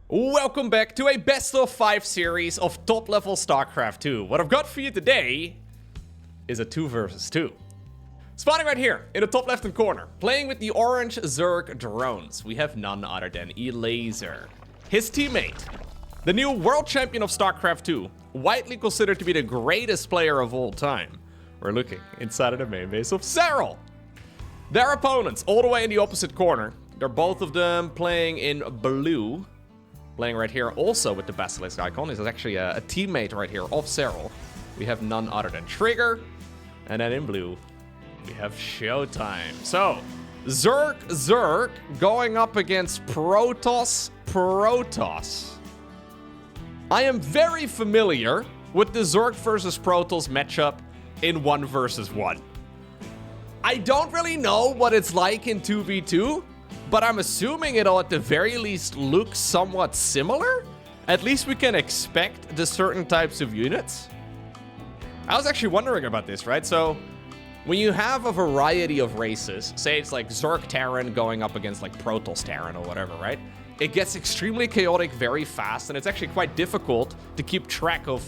Welcome back to a best of 5 series of top level StarCraft 2. What I've got for you today is a 2 versus 2. Spawning right here in the top left hand corner, playing with the orange Zerg drones, we have none other than Elazer. His teammate, the new world champion of StarCraft 2, widely considered to be the greatest player of all time. We're looking inside of the main base of Serral. Their opponents all the way in the opposite corner. They're both of them playing in blue. Playing right here also with the Basilisk icon. This is actually a teammate right here of Serral. We have none other than Trigger. And then in blue, we have ShoWTimE. So, Zerg going up against Protoss. I am very familiar with the Zerg versus Protoss matchup in 1 versus 1. I don't really know what it's like in 2v2. But I'm assuming it'll at the very least look somewhat similar. At least we can expect the certain types of units. I was actually wondering about this, right? So when you have a variety of races, say it's like Zerg Terran going up against like Protoss Terran or whatever, right? It gets extremely chaotic very fast, and it's actually quite difficult to keep track of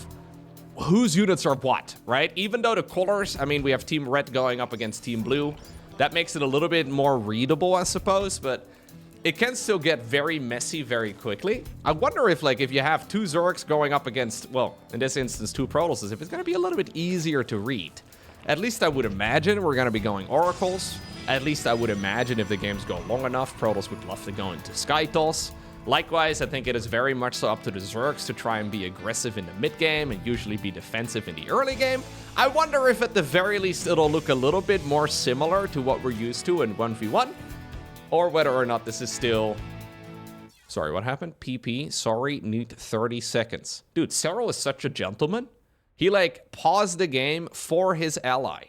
whose units are what, right? Even though the colors, I mean, we have Team Red going up against Team Blue. That makes it a little bit more readable, I suppose, but it can still get very messy very quickly. I wonder if you have 2 Zergs going up against, well, in this instance, 2 Protosses, if it's going to be a little bit easier to read. At least I would imagine we're going to be going Oracles. At least I would imagine if the games go long enough, Protoss would love to go into Skytoss. Likewise, I think it is very much so up to the Zergs to try and be aggressive in the mid game and usually be defensive in the early game. I wonder if at the very least it'll look a little bit more similar to what we're used to in 1v1, or whether or not this is still... Sorry, what happened? PP, sorry, need 30 seconds. Dude, Serral is such a gentleman. He, paused the game for his ally.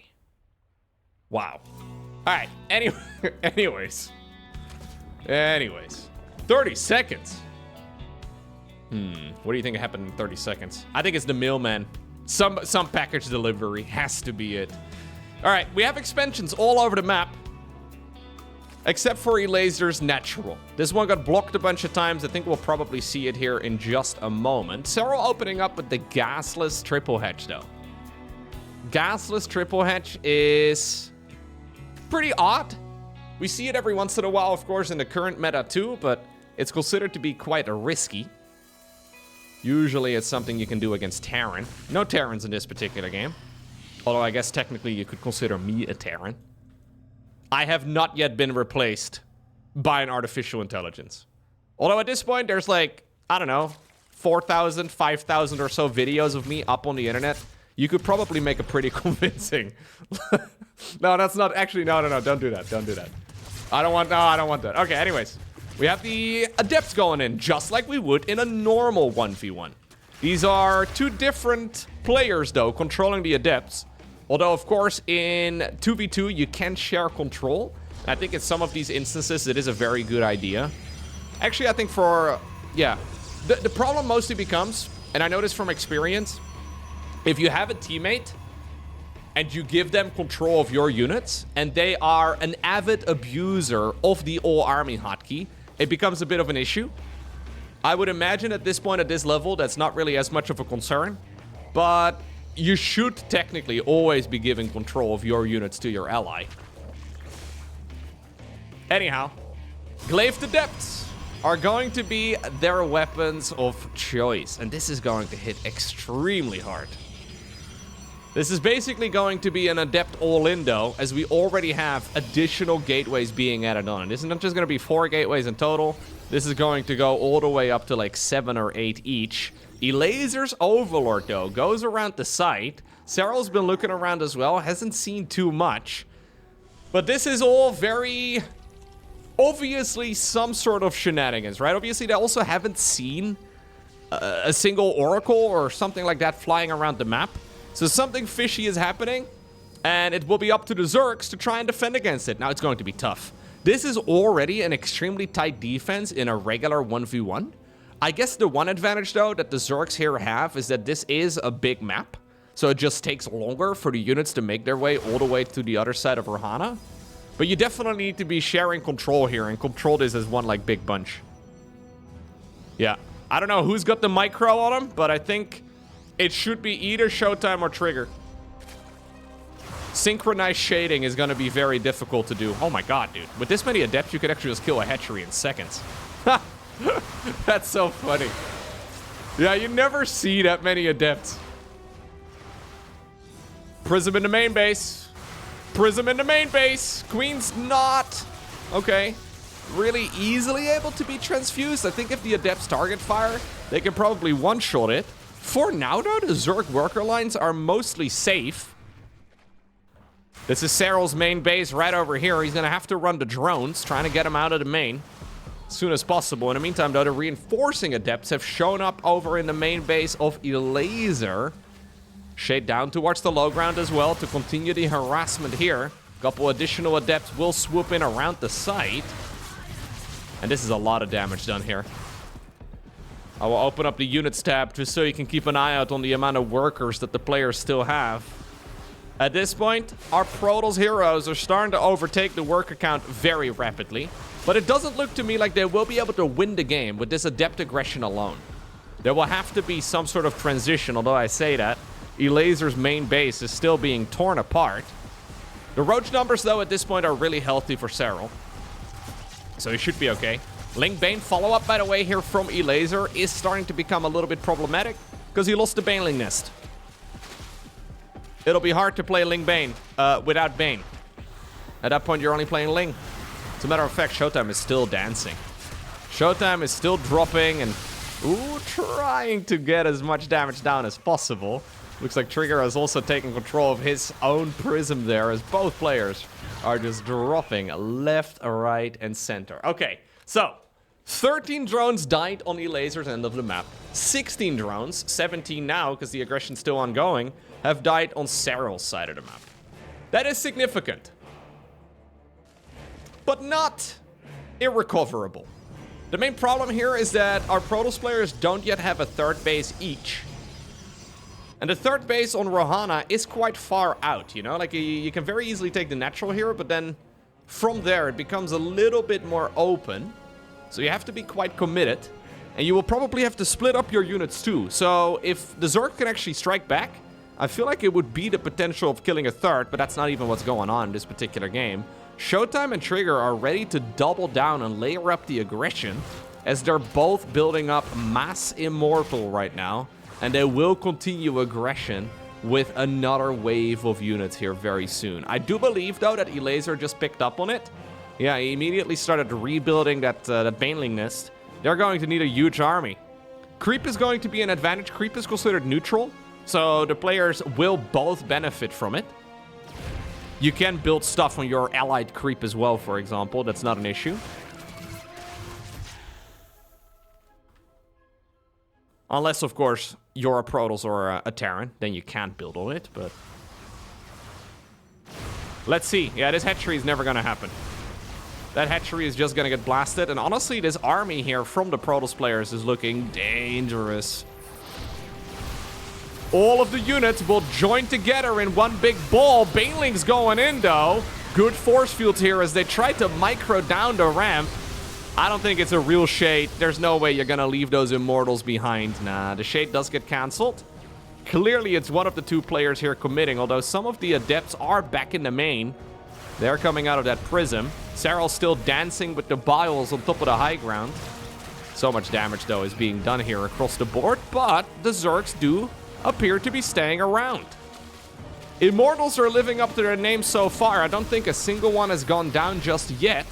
Wow. Alright, anyways. 30 seconds. What do you think happened in 30 seconds? I think it's the mailman. Some package delivery has to be it. All right, we have expansions all over the map, except for Elazer's natural. This one got blocked a bunch of times. I think we'll probably see it here in just a moment. Serral opening up with the gasless triple hatch, though. Gasless triple hatch is pretty odd. We see it every once in a while, of course, in the current meta too, but it's considered to be quite risky. Usually it's something you can do against Terran. No Terrans in this particular game. Although I guess technically you could consider me a Terran. I have not yet been replaced by an artificial intelligence. Although at this point there's I don't know, 4,000, 5,000 or so videos of me up on the internet. You could probably make a pretty convincing... No, that's not... Actually, no, don't do that. Don't do that. I don't want that. Okay, anyways. We have the adepts going in, just like we would in a normal 1v1. These are 2 different players, though, controlling the adepts. Although, of course, in 2v2, you can share control. I think in some of these instances, it is a very good idea. Actually, I think for... Yeah. The problem mostly becomes, and I know this from experience, if you have a teammate and you give them control of your units, and they are an avid abuser of the all-army hotkey, it becomes a bit of an issue. I would imagine at this point, at this level, that's not really as much of a concern. But you should technically always be giving control of your units to your ally. Anyhow, Glaive Adepts are going to be their weapons of choice. And this is going to hit extremely hard. This is basically going to be an Adept all-in, though, as we already have additional gateways being added on. This is not just going to be 4 gateways in total. This is going to go all the way up to 7 or 8 each. Elazer's Overlord, though, goes around the site. Serral's been looking around as well, hasn't seen too much. But this is all very... obviously some sort of shenanigans, right? Obviously, they also haven't seen a single Oracle or something like that flying around the map. So something fishy is happening, and it will be up to the Zergs to try and defend against it. Now, it's going to be tough. This is already an extremely tight defense in a regular 1v1. I guess the one advantage, though, that the Zergs here have is that this is a big map. So it just takes longer for the units to make their way all the way to the other side of Rahana. But you definitely need to be sharing control here and control this as one big bunch. Yeah. I don't know who's got the micro on him, but I think it should be either ShoWTimE or Trigger. Synchronized shading is going to be very difficult to do. Oh my god, dude. With this many adepts, you could actually just kill a hatchery in seconds. That's so funny. Yeah, you never see that many adepts. Prism in the main base. Prism in the main base. Queen's not. Okay. Really easily able to be transfused. I think if the adepts target fire, they can probably one-shot it. For now, though, the Zerg worker lines are mostly safe. This is Serral's main base right over here. He's going to have to run the drones, trying to get him out of the main as soon as possible. In the meantime, though, the reinforcing adepts have shown up over in the main base of Elazer. Shade down towards the low ground as well to continue the harassment here. A couple additional adepts will swoop in around the site. And this is a lot of damage done here. I will open up the units tab just so you can keep an eye out on the amount of workers that the players still have. At this point, our Protoss heroes are starting to overtake the worker count very rapidly. But it doesn't look to me like they will be able to win the game with this adept aggression alone. There will have to be some sort of transition, although I say that. Elazer's main base is still being torn apart. The roach numbers, though, at this point are really healthy for Serral. So he should be okay. Link Bane follow-up, by the way, here from Elazer is starting to become a little bit problematic because he lost the Baneling Nest. It'll be hard to play Ling Bane without Bane. At that point, you're only playing Ling. As a matter of fact, ShoWTimE is still dancing. ShoWTimE is still dropping and trying to get as much damage down as possible. Looks like Trigger has also taken control of his own prism there as both players are just dropping left, right, and center. Okay, so 13 drones died on Elazer's end of the map. 16 drones, 17 now because the aggression's still ongoing, have died on Serral's side of the map. That is significant, but not irrecoverable. The main problem here is that our Protoss players don't yet have a third base each. And the third base on Rohana is quite far out, you know? Like, you can very easily take the natural here, but then from there it becomes a little bit more open. So you have to be quite committed. And you will probably have to split up your units too. So if the Zerg can actually strike back, I feel like it would be the potential of killing a third, but that's not even what's going on in this particular game. ShoWTimE and Trigger are ready to double down and layer up the aggression, as they're both building up mass immortal right now. And they will continue aggression with another wave of units here very soon. I do believe, though, that Elazer just picked up on it. Yeah, he immediately started rebuilding that Baneling Nest. They're going to need a huge army. Creep is going to be an advantage. Creep is considered neutral, so the players will both benefit from it. You can build stuff on your allied creep as well, for example. That's not an issue. Unless, of course, you're a Protoss or a Terran, then you can't build on it, but... Let's see. Yeah, this hatchery is never gonna happen. That hatchery is just gonna get blasted, and honestly, this army here from the Protoss players is looking dangerous. All of the units will join together in one big ball. Baneling's going in, though. Good force fields here as they try to micro down the ramp. I don't think it's a real shade. There's no way you're gonna leave those immortals behind. Nah, the shade does get cancelled. Clearly, it's one of the two players here committing, although some of the adepts are back in the main. They're coming out of that prism. Serral's still dancing with the biles on top of the high ground. So much damage, though, is being done here across the board, but the Zergs do appear to be staying around. Immortals are living up to their name so far. I don't think a single one has gone down just yet.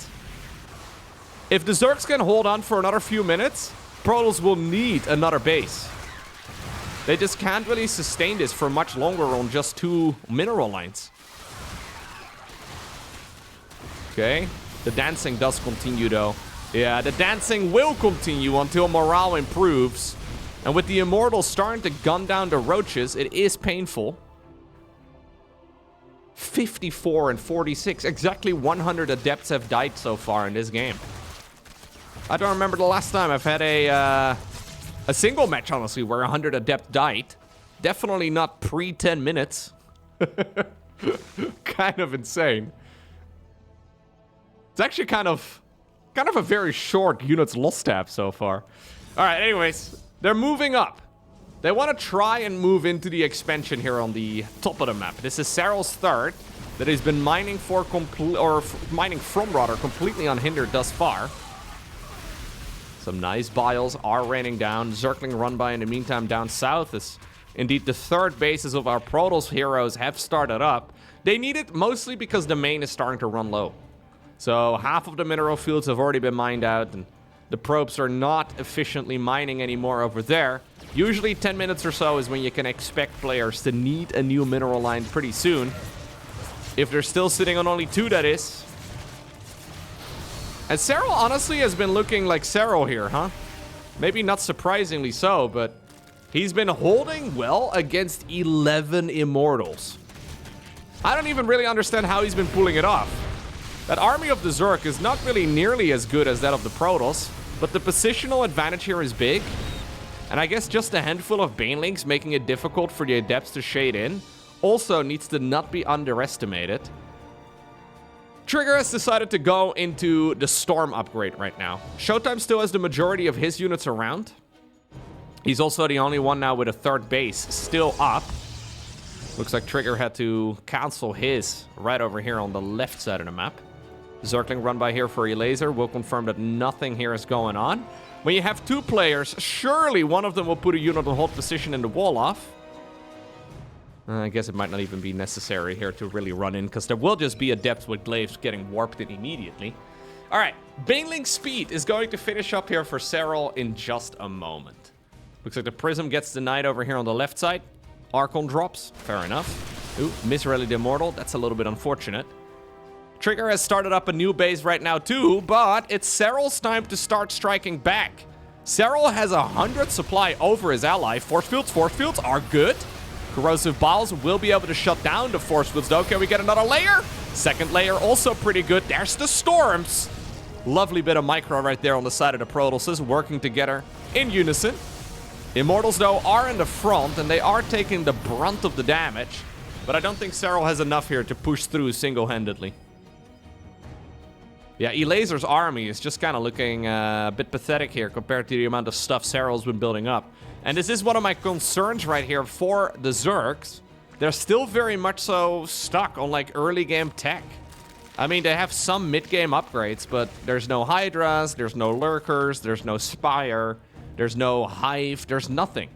If the Zergs can hold on for another few minutes, Protoss will need another base. They just can't really sustain this for much longer on just 2 mineral lines. Okay, the dancing does continue though. Yeah, the dancing will continue until morale improves. And with the Immortals starting to gun down the roaches, it is painful. 54 and 46, exactly 100 adepts have died so far in this game. I don't remember the last time I've had a single match, honestly, where 100 adept died. Definitely not pre-10 minutes. Kind of insane. It's actually kind of a very short units lost tab so far. All right, anyways, they're moving up. They want to try and move into the expansion here on the top of the map. This is Serral's third that he's been mining mining from rather completely unhindered thus far. Some nice biles are raining down. Zergling run by in the meantime down south as indeed the third bases of our Protoss heroes have started up. They need it mostly because the main is starting to run low. So half of the mineral fields have already been mined out and the probes are not efficiently mining anymore over there. Usually 10 minutes or so is when you can expect players to need a new mineral line pretty soon. If they're still sitting on only 2, that is. And Serral honestly has been looking like Serral here, huh? Maybe not surprisingly so, but he's been holding well against 11 Immortals. I don't even really understand how he's been pulling it off. That army of the Zerg is not really nearly as good as that of the Protoss, but the positional advantage here is big. And I guess just a handful of Banelings making it difficult for the adepts to shade in also needs to not be underestimated. Trigger has decided to go into the Storm upgrade right now. ShoWTimE still has the majority of his units around. He's also the only one now with a third base still up. Looks like Trigger had to cancel his right over here on the left side of the map. Zergling run by here for Elazer will confirm that nothing here is going on. When you have 2 players, surely one of them will put a unit on hold position and the wall off. I guess it might not even be necessary here to really run in, because there will just be adepts with glaives getting warped in immediately. All right, Baneling speed is going to finish up here for Serral in just a moment. Looks like the Prism gets denied over here on the left side. Archon drops, fair enough. Ooh, misrally the Immortal, that's a little bit unfortunate. Trigger has started up a new base right now too, but it's Serral's time to start striking back. Serral has 100 supply over his ally. Force fields are good. Corrosive Biles will be able to shut down the force fields though. Can we get another layer? Second layer also pretty good. There's the storms. Lovely bit of micro right there on the side of the Protosses working together in unison. Immortals though are in the front and they are taking the brunt of the damage, but I don't think Serral has enough here to push through single-handedly. Yeah, Elazer's army is just kind of looking a bit pathetic here compared to the amount of stuff Serral's been building up. And this is one of my concerns right here for the Zergs. They're still very much so stuck on like early game tech. I mean, they have some mid-game upgrades, but there's no Hydras, there's no Lurkers, there's no Spire, there's no Hive, there's nothing.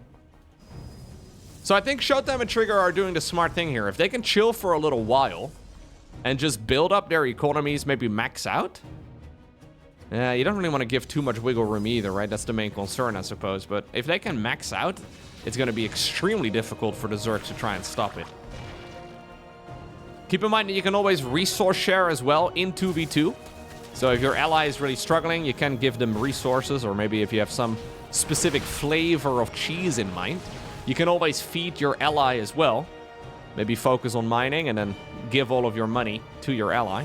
So I think ShoWTimE and Trigger are doing the smart thing here. If they can chill for a little while and just build up their economies, maybe max out. Yeah, you don't really want to give too much wiggle room either, right? That's the main concern, I suppose. But if they can max out, it's going to be extremely difficult for the Zerg to try and stop it. Keep in mind that you can always resource share as well in 2v2. So if your ally is really struggling, you can give them resources, or maybe if you have some specific flavor of cheese in mind, you can always feed your ally as well. Maybe focus on mining and then give all of your money to your ally.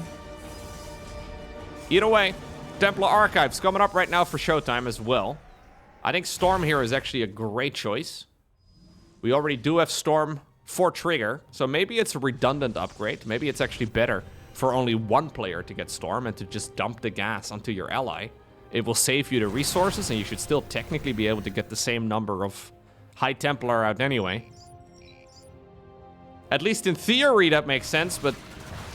Either way, Templar Archives coming up right now for ShoWTimE as well. I think Storm here is actually a great choice. We already do have Storm for Trigger, so maybe it's a redundant upgrade. Maybe it's actually better for only one player to get Storm and to just dump the gas onto your ally. It will save you the resources and you should still technically be able to get the same number of High Templar out anyway. At least in theory that makes sense, but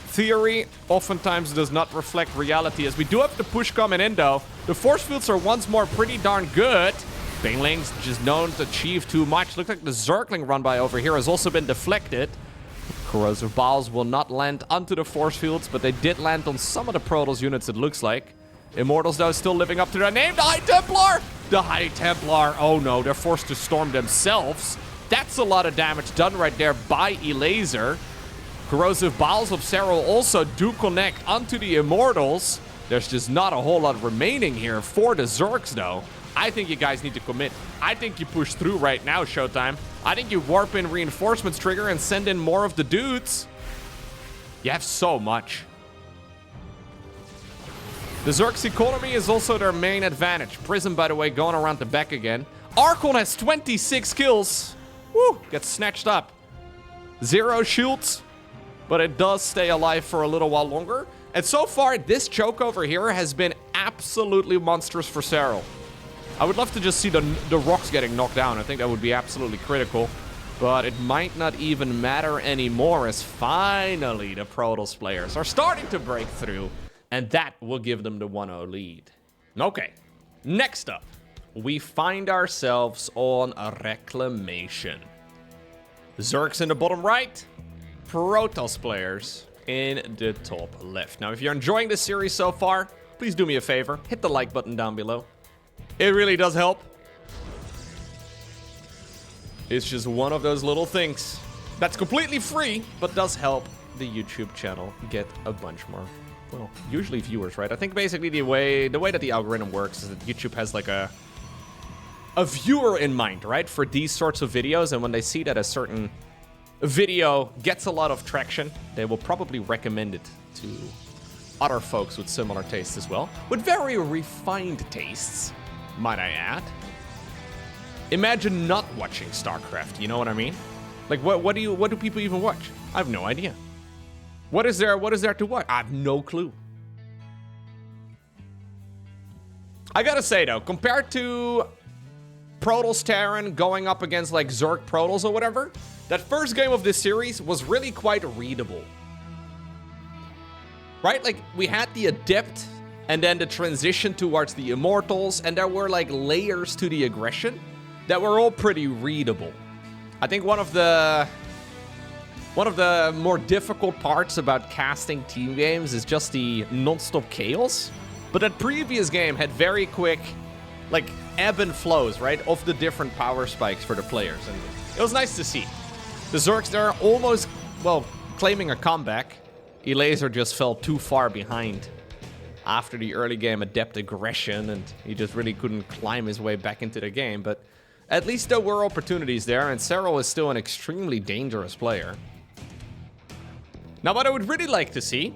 theory oftentimes does not reflect reality, as we do have the push coming in though. The force fields are once more pretty darn good. Banelings just known to achieve too much. Looks like the Zergling run by over here has also been deflected. Corrosive Biles will not land onto the force fields, but they did land on some of the Protoss units, it looks like. Immortals though still living up to their name. The High Templar! The High Templar, oh no, they're forced to storm themselves. That's a lot of damage done right there by Elazer. Corrosive Biles of Serral also do connect onto the Immortals. There's just not a whole lot remaining here for the Zergs, though. I think you guys need to commit. I think you push through right now, ShoWTimE. I think you warp in reinforcements, Trigger, and send in more of the dudes. You have so much. The Zerg's economy is also their main advantage. Prism, by the way, going around the back again. Archon has 26 kills. Woo, gets snatched up. 0 shields, but it does stay alive for a little while longer. And so far, this choke over here has been absolutely monstrous for Serral. I would love to just see the rocks getting knocked down. I think that would be absolutely critical. But it might not even matter anymore, as finally the Protoss players are starting to break through. And that will give them the 1-0 lead. Okay, next up, we find ourselves on a Reclamation. Zergs in the bottom right, Protoss players in the top left. Now, if you're enjoying this series so far, please do me a favor. Hit the like button down below. It really does help. It's just one of those little things that's completely free, but does help the YouTube channel get a bunch more, well, usually viewers, right? I think basically the way that the algorithm works is that YouTube has like a viewer in mind, right? For these sorts of videos, and when they see that a certain video gets a lot of traction, they will probably recommend it to other folks with similar tastes as well. With very refined tastes, might I add. Imagine not watching StarCraft, you know what I mean? Like, what do people even watch? I have no idea. What is there to watch? I have no clue. I gotta say, though, compared to Protoss Terran going up against, like, Zerg Protoss or whatever, that first game of this series was really quite readable. Right? Like, we had the Adept, and then the transition towards the Immortals, and there were, like, layers to the aggression that were all pretty readable. I think one of the more difficult parts about casting team games is just the non-stop chaos. But that previous game had very quick, like, ebb and flows, right, of the different power spikes for the players. And it was nice to see. The Zergs there almost, well, claiming a comeback. Elazer just fell too far behind after the early game Adept aggression, and he just really couldn't climb his way back into the game. But at least there were opportunities there, and Serral is still an extremely dangerous player. Now, what I would really like to see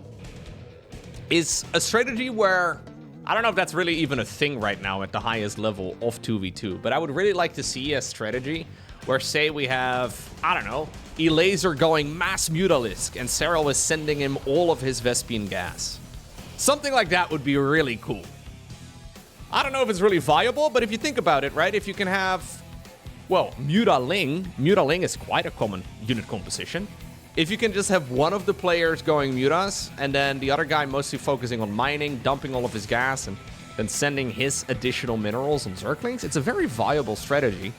is a strategy where, I don't know if that's really even a thing right now at the highest level of 2v2, but I would really like to see a strategy where, say, we have, I don't know, Elazer going mass Mutalisk, and Serral is sending him all of his Vespian gas. Something like that would be really cool. I don't know if it's really viable, but if you think about it, right, if you can have, well, Mutaling is quite a common unit composition. If you can just have one of the players going Mutas, and then the other guy mostly focusing on mining, dumping all of his gas, and then sending his additional minerals on Zerglings, it's a very viable strategy.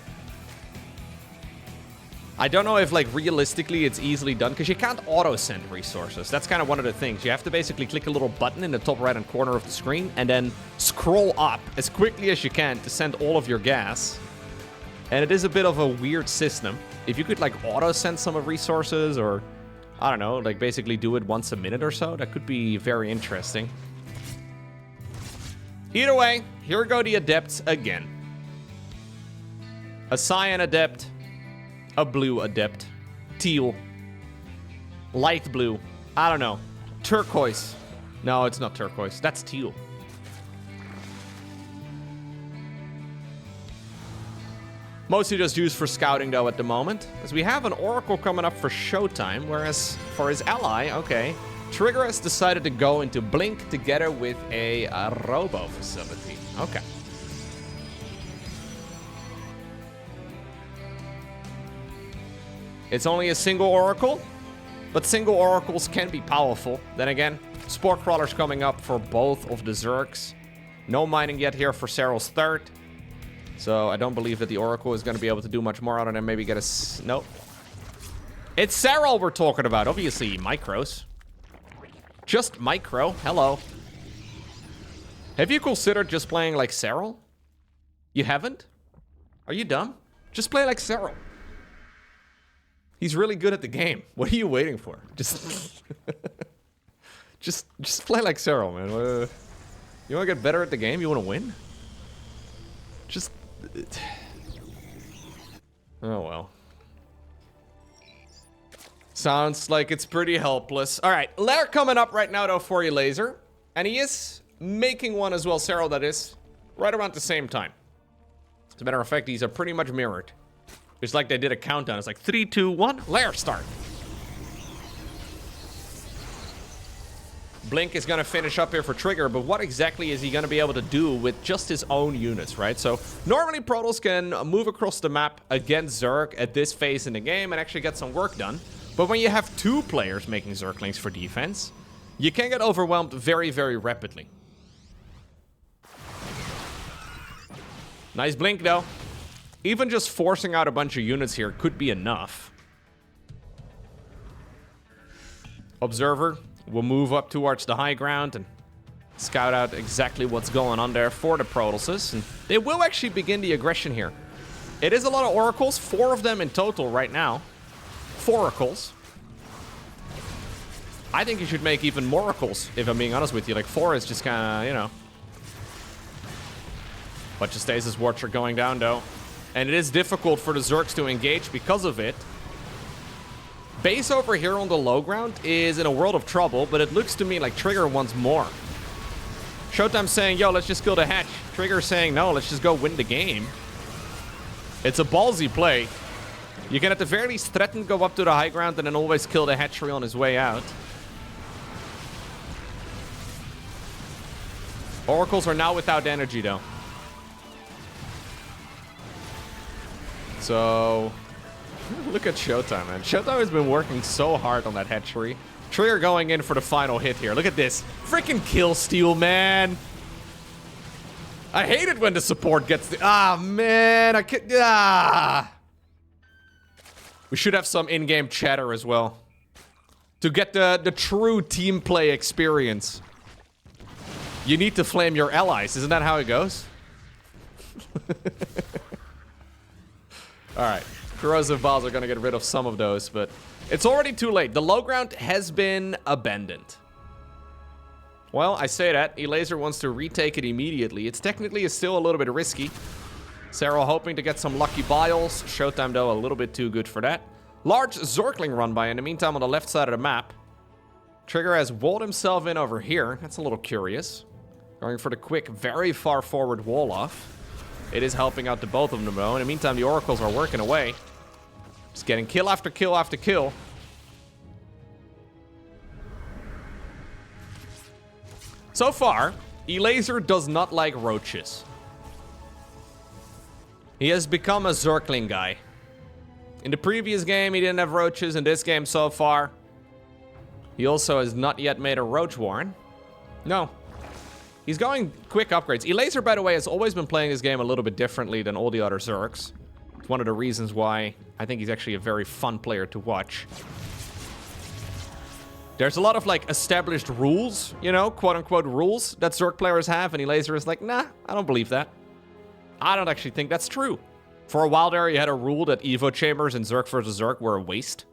I don't know if, like, realistically it's easily done, because you can't auto-send resources. That's kind of one of the things. You have to basically click a little button in the top right-hand corner of the screen, and then scroll up as quickly as you can to send all of your gas. And it is a bit of a weird system. If you could, like, auto-send some of resources, or, I don't know, like, basically do it once a minute or so, that could be very interesting. Either way, here go the Adepts again. A Cyan Adept, a Blue Adept, Teal, Light Blue, I don't know, Turquoise. No, it's not Turquoise, that's Teal. Mostly just used for scouting, though, at the moment, as we have an Oracle coming up for ShoWTimE, whereas for his ally, okay, Trigger has decided to go into Blink together with a Robo facility. Okay. It's only a single Oracle, but single Oracles can be powerful. Then again, Spore Crawlers coming up for both of the Zergs. No mining yet here for Serral's third. So I don't believe that the Oracle is going to be able to do much more other than maybe get a... Nope. It's Serral we're talking about. Obviously, micros. Just micro. Hello. Have you considered just playing like Serral? You haven't? Are you dumb? Just play like Serral. He's really good at the game. What are you waiting for? Just... just play like Serral, man. You want to get better at the game? You want to win? Just... Oh, well. Sounds like it's pretty helpless. All right, Lair coming up right now, though, for Elazer. And he is making one as well, Serral, that is, right around the same time. As a matter of fact, these are pretty much mirrored. It's like they did a countdown. It's like 3, 2, 1, Lair start. Blink is going to finish up here for Trigger, but what exactly is he going to be able to do with just his own units, right? So normally Protoss can move across the map against Zerg at this phase in the game and actually get some work done. But when you have two players making Zerglings for defense, you can get overwhelmed very, very rapidly. Nice Blink, though. Even just forcing out a bunch of units here could be enough. Observer will move up towards the high ground and scout out exactly what's going on there for the Protosses. And they will actually begin the aggression here. It is a lot of oracles, 4 of them in total right now. 4 oracles. I think you should make even more oracles, if I'm being honest with you. Like 4 is just kind of, you know. Bunch of stasis wards are going down though. And it is difficult for the Zergs to engage because of it. Base over here on the low ground is in a world of trouble, but it looks to me like Trigger wants more. ShoWTimE saying, yo, let's just kill the hatch. Trigger saying, no, let's just go win the game. It's a ballsy play. You can at the very least threaten to go up to the high ground and then always kill the hatchery on his way out. Oracles are now without energy though. So, look at ShoWTimE, man. ShoWTimE has been working so hard on that hatchery. Trigger going in for the final hit here. Look at this. Freaking kill steal, man. I hate it when the support gets the... Ah, man. I can't... Ah. We should have some in-game chatter as well. To get the true team play experience. You need to flame your allies. Isn't that how it goes? Alright. Corrosive balls are going to get rid of some of those, but it's already too late. The low ground has been abandoned. Well, I say that. Elazer wants to retake it immediately. It's technically still a little bit risky. Serral hoping to get some lucky biles. ShoWTimE, though, a little bit too good for that. Large Zergling run by in the meantime on the left side of the map. Trigger has walled himself in over here. That's a little curious. Going for the quick, very far forward wall off. It is helping out the both of them, though. In the meantime, the oracles are working away. Just getting kill after kill after kill. So far, Elazer does not like roaches. He has become a Zergling guy. In the previous game, he didn't have roaches. In this game so far, he also has not yet made a roach warren. No. He's going quick upgrades. Elazer, by the way, has always been playing this game a little bit differently than all the other Zergs. It's one of the reasons why I think he's actually a very fun player to watch. There's a lot of, like, established rules, you know, quote-unquote rules that Zerg players have, and Elazer is like, nah, I don't believe that. I don't actually think that's true. For a while there, you had a rule that Evo chambers in Zerg vs. Zerg were a waste.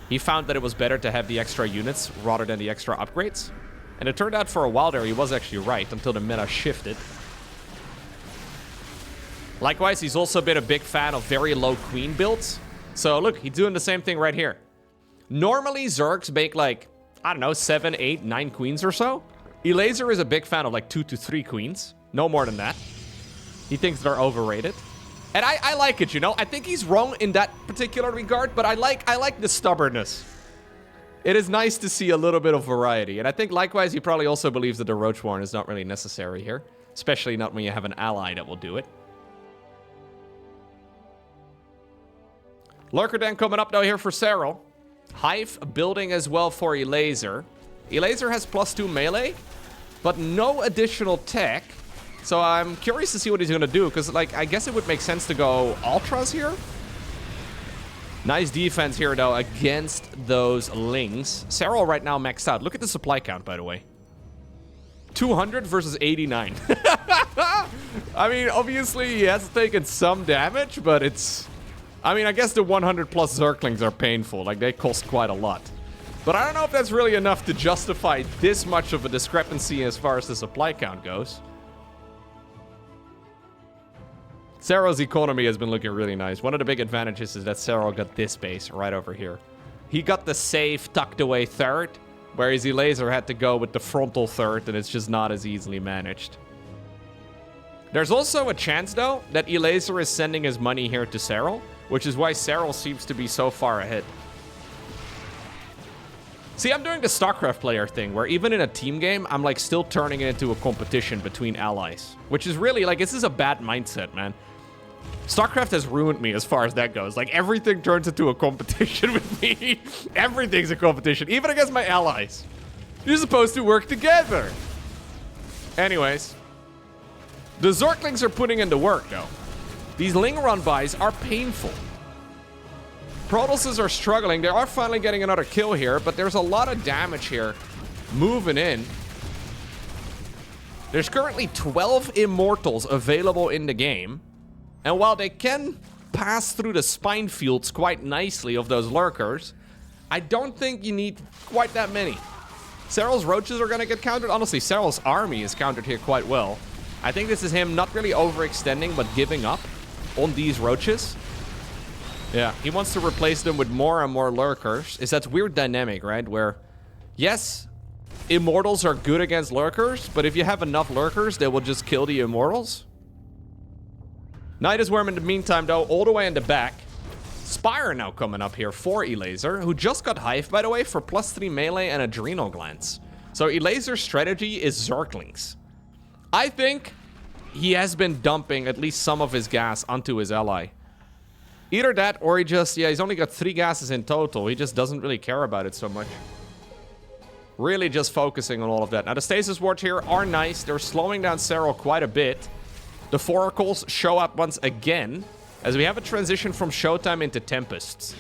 He found that it was better to have the extra units rather than the extra upgrades. And it turned out for a while there he was actually right until the meta shifted. Likewise, he's also been a big fan of very low queen builds. So look, he's doing the same thing right here. Normally, Zergs make like, I don't know, 7, 8, 9 queens or so. Elazer is a big fan of like 2 to 3 queens. No more than that. He thinks they're overrated. And I like it, you know? I think he's wrong in that particular regard, but I like the stubbornness. It is nice to see a little bit of variety. And I think likewise, he probably also believes that the roach warren is not really necessary here. Especially not when you have an ally that will do it. Lurker Den coming up though here for Serral. Hive building as well for Elazer. Elazer has +2 melee, but no additional tech. So I'm curious to see what he's going to do, because like I guess it would make sense to go Ultras here. Nice defense here, though, against those Lings. Serral right now maxed out. Look at the supply count, by the way. 200 versus 89. I mean, obviously, he has taken some damage, but it's... I mean, I guess the 100 plus Zerglings are painful. Like, they cost quite a lot. But I don't know if that's really enough to justify this much of a discrepancy as far as the supply count goes. Serral's economy has been looking really nice. One of the big advantages is that Serral got this base right over here. He got the safe, tucked away third, whereas Elazer had to go with the frontal third, and it's just not as easily managed. There's also a chance, though, that Elazer is sending his money here to Serral, which is why Serral seems to be so far ahead. See, I'm doing the StarCraft player thing, where even in a team game, I'm like still turning it into a competition between allies. Which is really, like, this is a bad mindset, man. StarCraft has ruined me as far as that goes. Like, everything turns into a competition with me. Everything's a competition, even against my allies. You're supposed to work together. Anyways. The Zerglings are putting in the work, though. These Ling run-bys are painful. Protosses are struggling. They are finally getting another kill here, but there's a lot of damage here moving in. There's currently 12 Immortals available in the game. And while they can pass through the spine fields quite nicely of those lurkers, I don't think you need quite that many. Serral's roaches are going to get countered. Honestly, Serral's army is countered here quite well. I think this is him not really overextending, but giving up on these roaches. Yeah, he wants to replace them with more and more lurkers. It's that weird dynamic, right? Where, yes, Immortals are good against lurkers, but if you have enough lurkers, they will just kill the Immortals. Nidus Worm in the meantime, though, all the way in the back. Spire now coming up here for Elazer, who just got Hive, by the way, for +3 melee and Adrenal Glands. So Elazer's strategy is Zerglings. I think he has been dumping at least some of his gas onto his ally. Either that, or he just, yeah, he's only got 3 gases in total. He just doesn't really care about it so much. Really just focusing on all of that. Now, the stasis wards here are nice. They're slowing down Serral quite a bit. The Foracles show up once again, as we have a transition from ShoWTimE into Tempests.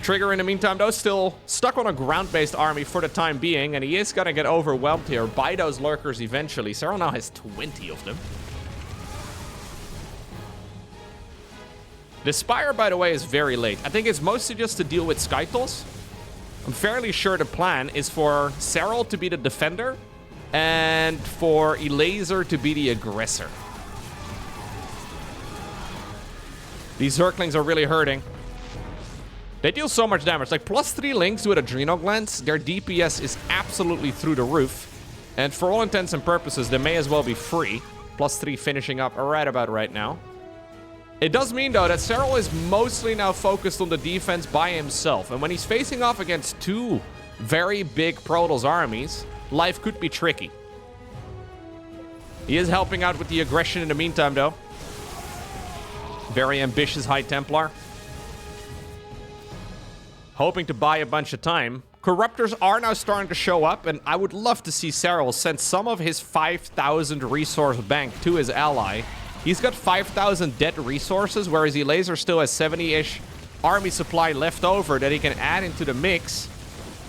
Trigger, in the meantime, though, still stuck on a ground-based army for the time being, and he is gonna get overwhelmed here by those lurkers eventually. Serral now has 20 of them. The Spire, by the way, is very late. I think it's mostly just to deal with Skytles. I'm fairly sure the plan is for Serral to be the defender and for Elazer to be the aggressor. These Zerglings are really hurting. They deal so much damage. Like, +3 links with Adrenal Glands, their DPS is absolutely through the roof. And for all intents and purposes, they may as well be free. +3 finishing up right about right now. It does mean, though, that Serral is mostly now focused on the defense by himself. And when he's facing off against 2 very big Protoss armies, life could be tricky. He is helping out with the aggression in the meantime, though. Very ambitious High Templar. Hoping to buy a bunch of time. Corruptors are now starting to show up, and I would love to see Serral send some of his 5,000 resource bank to his ally. He's got 5,000 dead resources, whereas Elazer still has 70-ish army supply left over that he can add into the mix.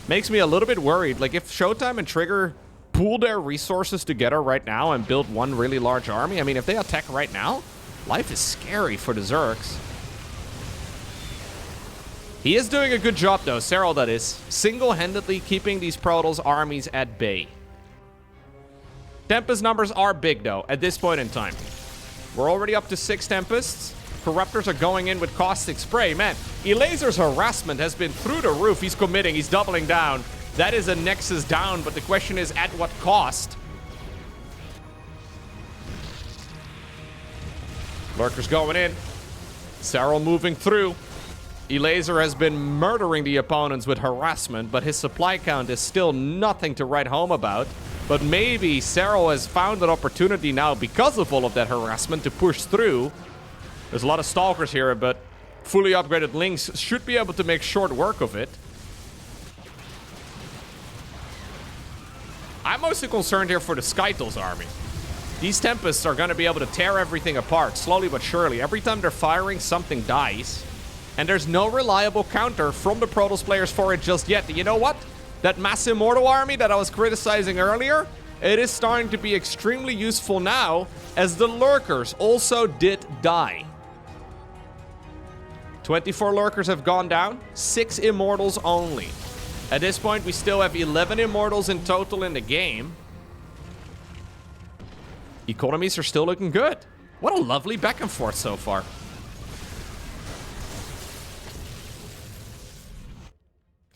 Makes me a little bit worried. Like, if ShoWTimE and Trigger pool their resources together right now and build one really large army, I mean, if they attack right now, life is scary for the Zergs. He is doing a good job, though, Serral that is, single-handedly keeping these Protoss armies at bay. Tempest numbers are big, though, at this point in time. We're already up to 6 Tempests. Corruptors are going in with Caustic Spray. Man, Elazer's harassment has been through the roof. He's committing. He's doubling down. That is a Nexus down, but the question is, at what cost? Lurkers going in. Serral moving through. Elazer has been murdering the opponents with harassment, but his supply count is still nothing to write home about. But maybe Serral has found an opportunity now, because of all of that harassment, to push through. There's a lot of Stalkers here, but fully upgraded Lynx should be able to make short work of it. I'm mostly concerned here for the Skytles army. These Tempests are going to be able to tear everything apart, slowly but surely. Every time they're firing, something dies. And there's no reliable counter from the Protoss players for it just yet. You know what? That Mass Immortal army that I was criticizing earlier, it is starting to be extremely useful now, as the Lurkers also did die. 24 Lurkers have gone down, 6 Immortals only. At this point, we still have 11 Immortals in total in the game. Economies are still looking good. What a lovely back and forth so far.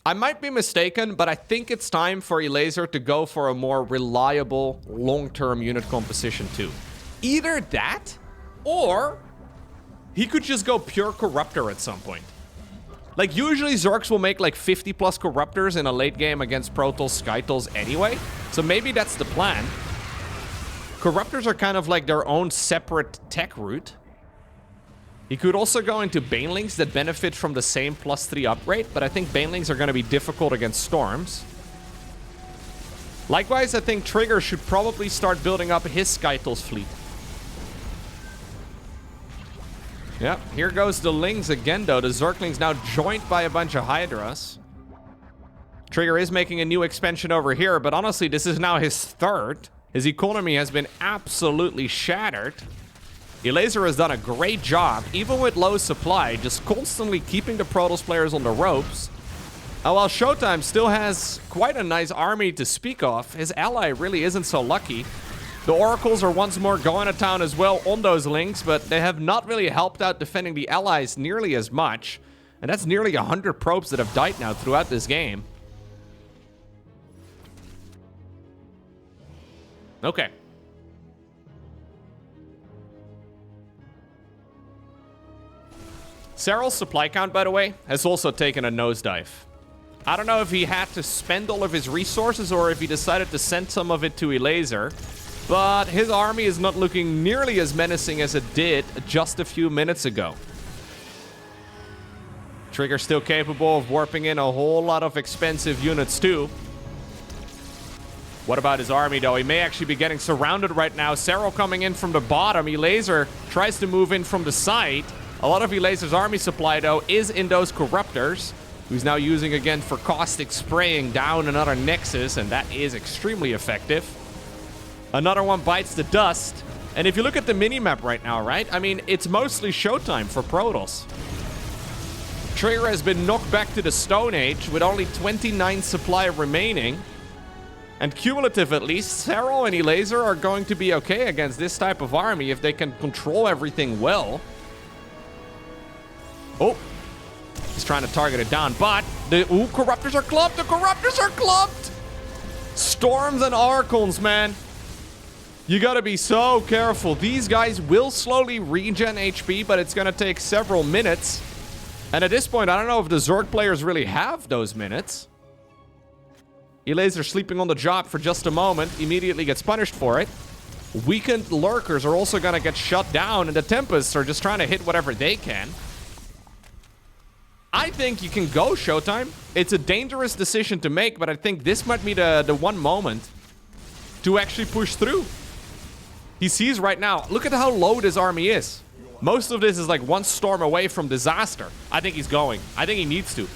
I might be mistaken, but I think it's time for Elazer to go for a more reliable, long-term unit composition too. Either that, or he could just go pure Corruptor at some point. Like, usually Zergs will make like 50 plus Corruptors in a late game against Protoss, Skytals anyway. So maybe that's the plan. Corruptors are kind of like their own separate tech route. He could also go into Banelings that benefit from the same +3 upgrade, but I think Banelings are going to be difficult against Storms. Likewise, I think Trigger should probably start building up his Skytals fleet. Yep, here goes the Lings again, though. The Zerglings now joined by a bunch of Hydras. Trigger is making a new expansion over here, but honestly, this is now his third. His economy has been absolutely shattered. Elazer has done a great job, even with low supply, just constantly keeping the Protoss players on the ropes. And while ShoWTimE still has quite a nice army to speak of, his ally really isn't so lucky. The Oracles are once more going to town as well on those Lings, but they have not really helped out defending the allies nearly as much. And that's nearly 100 probes that have died now throughout this game. Okay. Serral's supply count, by the way, has also taken a nosedive. I don't know if he had to spend all of his resources or if he decided to send some of it to Elazer, but his army is not looking nearly as menacing as it did just a few minutes ago. Trigger still capable of warping in a whole lot of expensive units too. What about his army, though? He may actually be getting surrounded right now. Serral coming in from the bottom. Elazer tries to move in from the side. A lot of Elazer's army supply, though, is in those Corruptors, who's now using again for caustic spraying down another Nexus, and that is extremely effective. Another one bites the dust. And if you look at the minimap right now, right? I mean, it's mostly ShoWTimE for Protoss. Trigger has been knocked back to the Stone Age with only 29 supply remaining. And cumulative, at least, Serral and Elazer are going to be okay against this type of army if they can control everything well. Oh, he's trying to target it down, but the Corruptors are clumped. The Corruptors are clumped. Storms and Archons, man. You gotta be so careful. These guys will slowly regen HP, but it's gonna take several minutes. And at this point, I don't know if the Zerg players really have those minutes. Elazer sleeping on the job for just a moment, immediately gets punished for it. Weakened Lurkers are also gonna get shut down, and the Tempests are just trying to hit whatever they can. I think you can go ShoWTimE. It's a dangerous decision to make, but I think this might be the one moment to actually push through. He sees right now, look at how low this army is. Most of this is like one storm away from disaster. I think he's going. I think he needs to.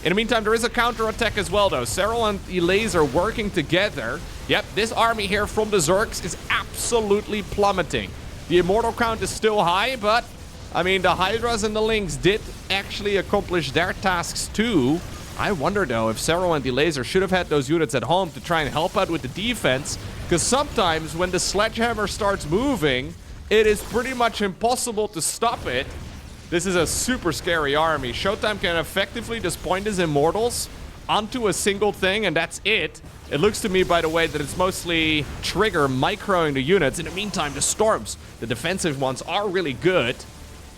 In the meantime, there is a counterattack as well, though. Serral and Elazer working together. Yep, this army here from the Zergs is absolutely plummeting. The Immortal count is still high, but I mean, the Hydras and the Lings did actually accomplish their tasks too. I wonder, though, if Serral and Elazer should have had those units at home to try and help out with the defense, because sometimes when the sledgehammer starts moving, it is pretty much impossible to stop it. This is a super scary army. ShoWTimE can effectively just point his Immortals onto a single thing, and that's it. It looks to me, by the way, that it's mostly Trigger microing the units. In the meantime, the Storms, the defensive ones, are really good.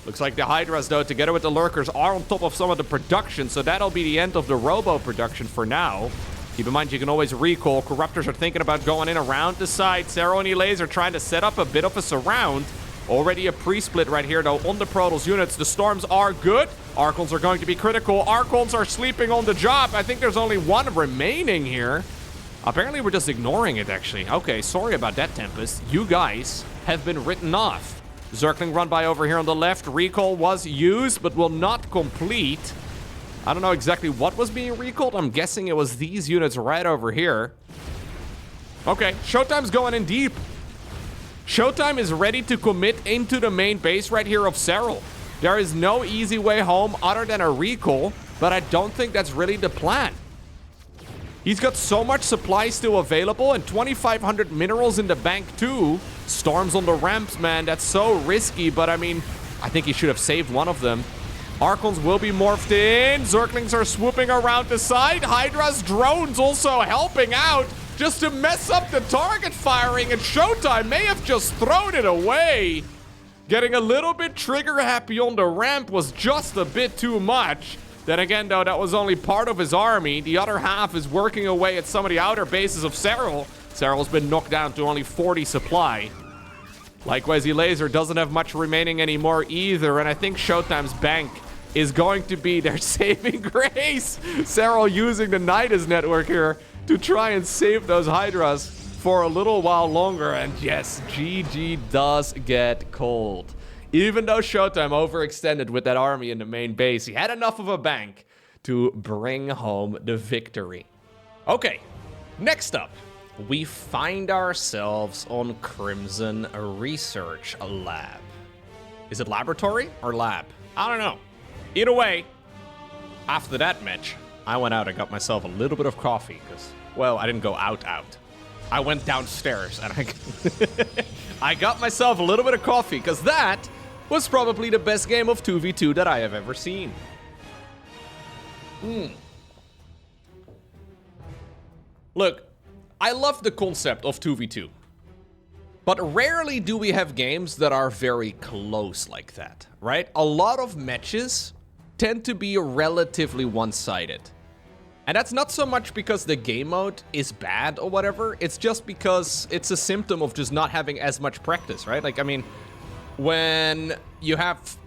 Looks like the Hydras, though, together with the Lurkers, are on top of some of the production, so that'll be the end of the Robo production for now. Keep in mind, you can always recall. Corruptors are thinking about going in around the side. Serral and Elazer are trying to set up a bit of a surround. Already a pre-split right here, though, on the Protoss units. The Storms are good. Archons are going to be critical. Archons are sleeping on the job. I think there's only one remaining here. Apparently, we're just ignoring it, actually. Okay, sorry about that, Tempest. You guys have been written off. Zergling run by over here on the left. Recall was used, but will not complete. I don't know exactly what was being recalled. I'm guessing it was these units right over here. Okay, ShoWTimE's going in deep. ShoWTimE is ready to commit into the main base right here of Serral. There is no easy way home other than a recall, but I don't think that's really the plan. He's got so much supply still available and 2,500 minerals in the bank too. Storms on the ramps, man, that's so risky, but I mean, I think he should have saved one of them. Archons will be morphed in. Zerglings are swooping around the side. Hydra's drones also helping out just to mess up the target firing, and ShoWTimE may have just thrown it away. Getting a little bit trigger happy on the ramp was just a bit too much. Then again, though, that was only part of his army. The other half is working away at some of the outer bases of Serral. Serral's been knocked down to only 40 supply. Likewise, Elazer doesn't have much remaining anymore either, and I think ShoWTimE's bank is going to be their saving grace. Serral using the Nidus network here to try and save those Hydras for a little while longer, and yes, GG does get cold. Even though ShoWTimE overextended with that army in the main base, he had enough of a bank to bring home the victory. Okay, next up, we find ourselves on Crimson Research Lab. Is it laboratory or lab? I don't know. Either way, after that match, I went out and got myself a little bit of coffee because, well, I didn't go out. I went downstairs and I got myself a little bit of coffee because that was probably the best game of 2v2 that I have ever seen. Look, I love the concept of 2v2, but rarely do we have games that are very close like that, right? A lot of matches tend to be relatively one-sided. And that's not so much because the game mode is bad or whatever, it's just because it's a symptom of just not having as much practice, right? Like, I mean, when you have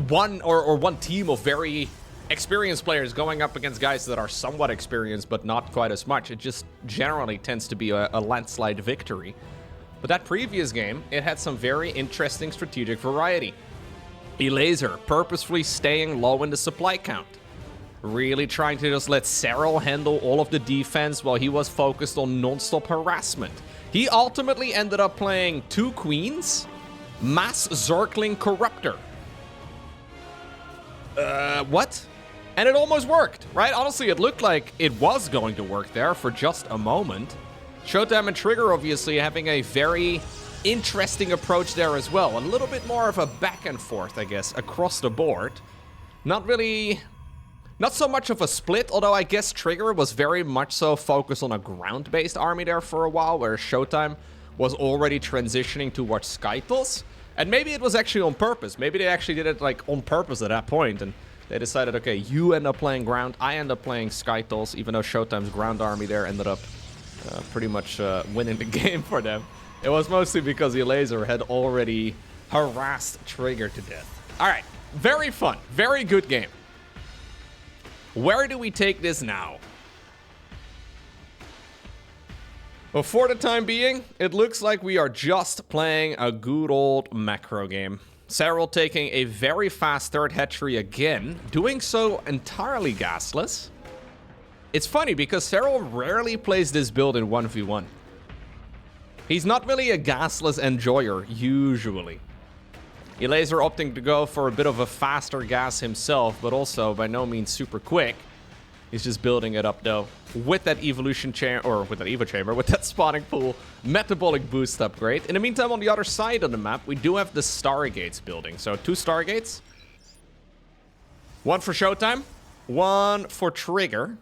one team of very experienced players going up against guys that are somewhat experienced but not quite as much, it just generally tends to be a landslide victory. But that previous game, it had some very interesting strategic variety. Elazer purposefully staying low in the supply count, really trying to just let Serral handle all of the defense while he was focused on non-stop harassment. He ultimately ended up playing 2 queens, mass Zergling corruptor. What? And it almost worked, right? Honestly, it looked like it was going to work there for just a moment. ShoWTimE Trigger obviously having a very interesting approach there as well. A little bit more of a back and forth, I guess, across the board. Not so much of a split, although I guess Trigger was very much so focused on a ground-based army there for a while, where ShoWTimE was already transitioning towards Skytles. And maybe it was actually on purpose. Maybe they actually did it like on purpose at that point, and they decided, okay, you end up playing ground, I end up playing Skytles, even though ShoWTimE's ground army there ended up pretty much winning the game for them. It was mostly because Elazer had already harassed Trigger to death. All right, very fun, very good game. Where do we take this now? Well, for the time being, it looks like we are just playing a good old macro game. Serral taking a very fast third hatchery again, doing so entirely gasless. It's funny because Serral rarely plays this build in 1v1. He's not really a gasless enjoyer, usually. Elazer opting to go for a bit of a faster gas himself, but also by no means super quick. He's just building it up, though, with that evolution chamber, or with that evo chamber, with that spawning pool metabolic boost upgrade. In the meantime, on the other side of the map, we do have the Stargates building. So 2 Stargates. 1 for ShoWTimE, 1 for Trigger.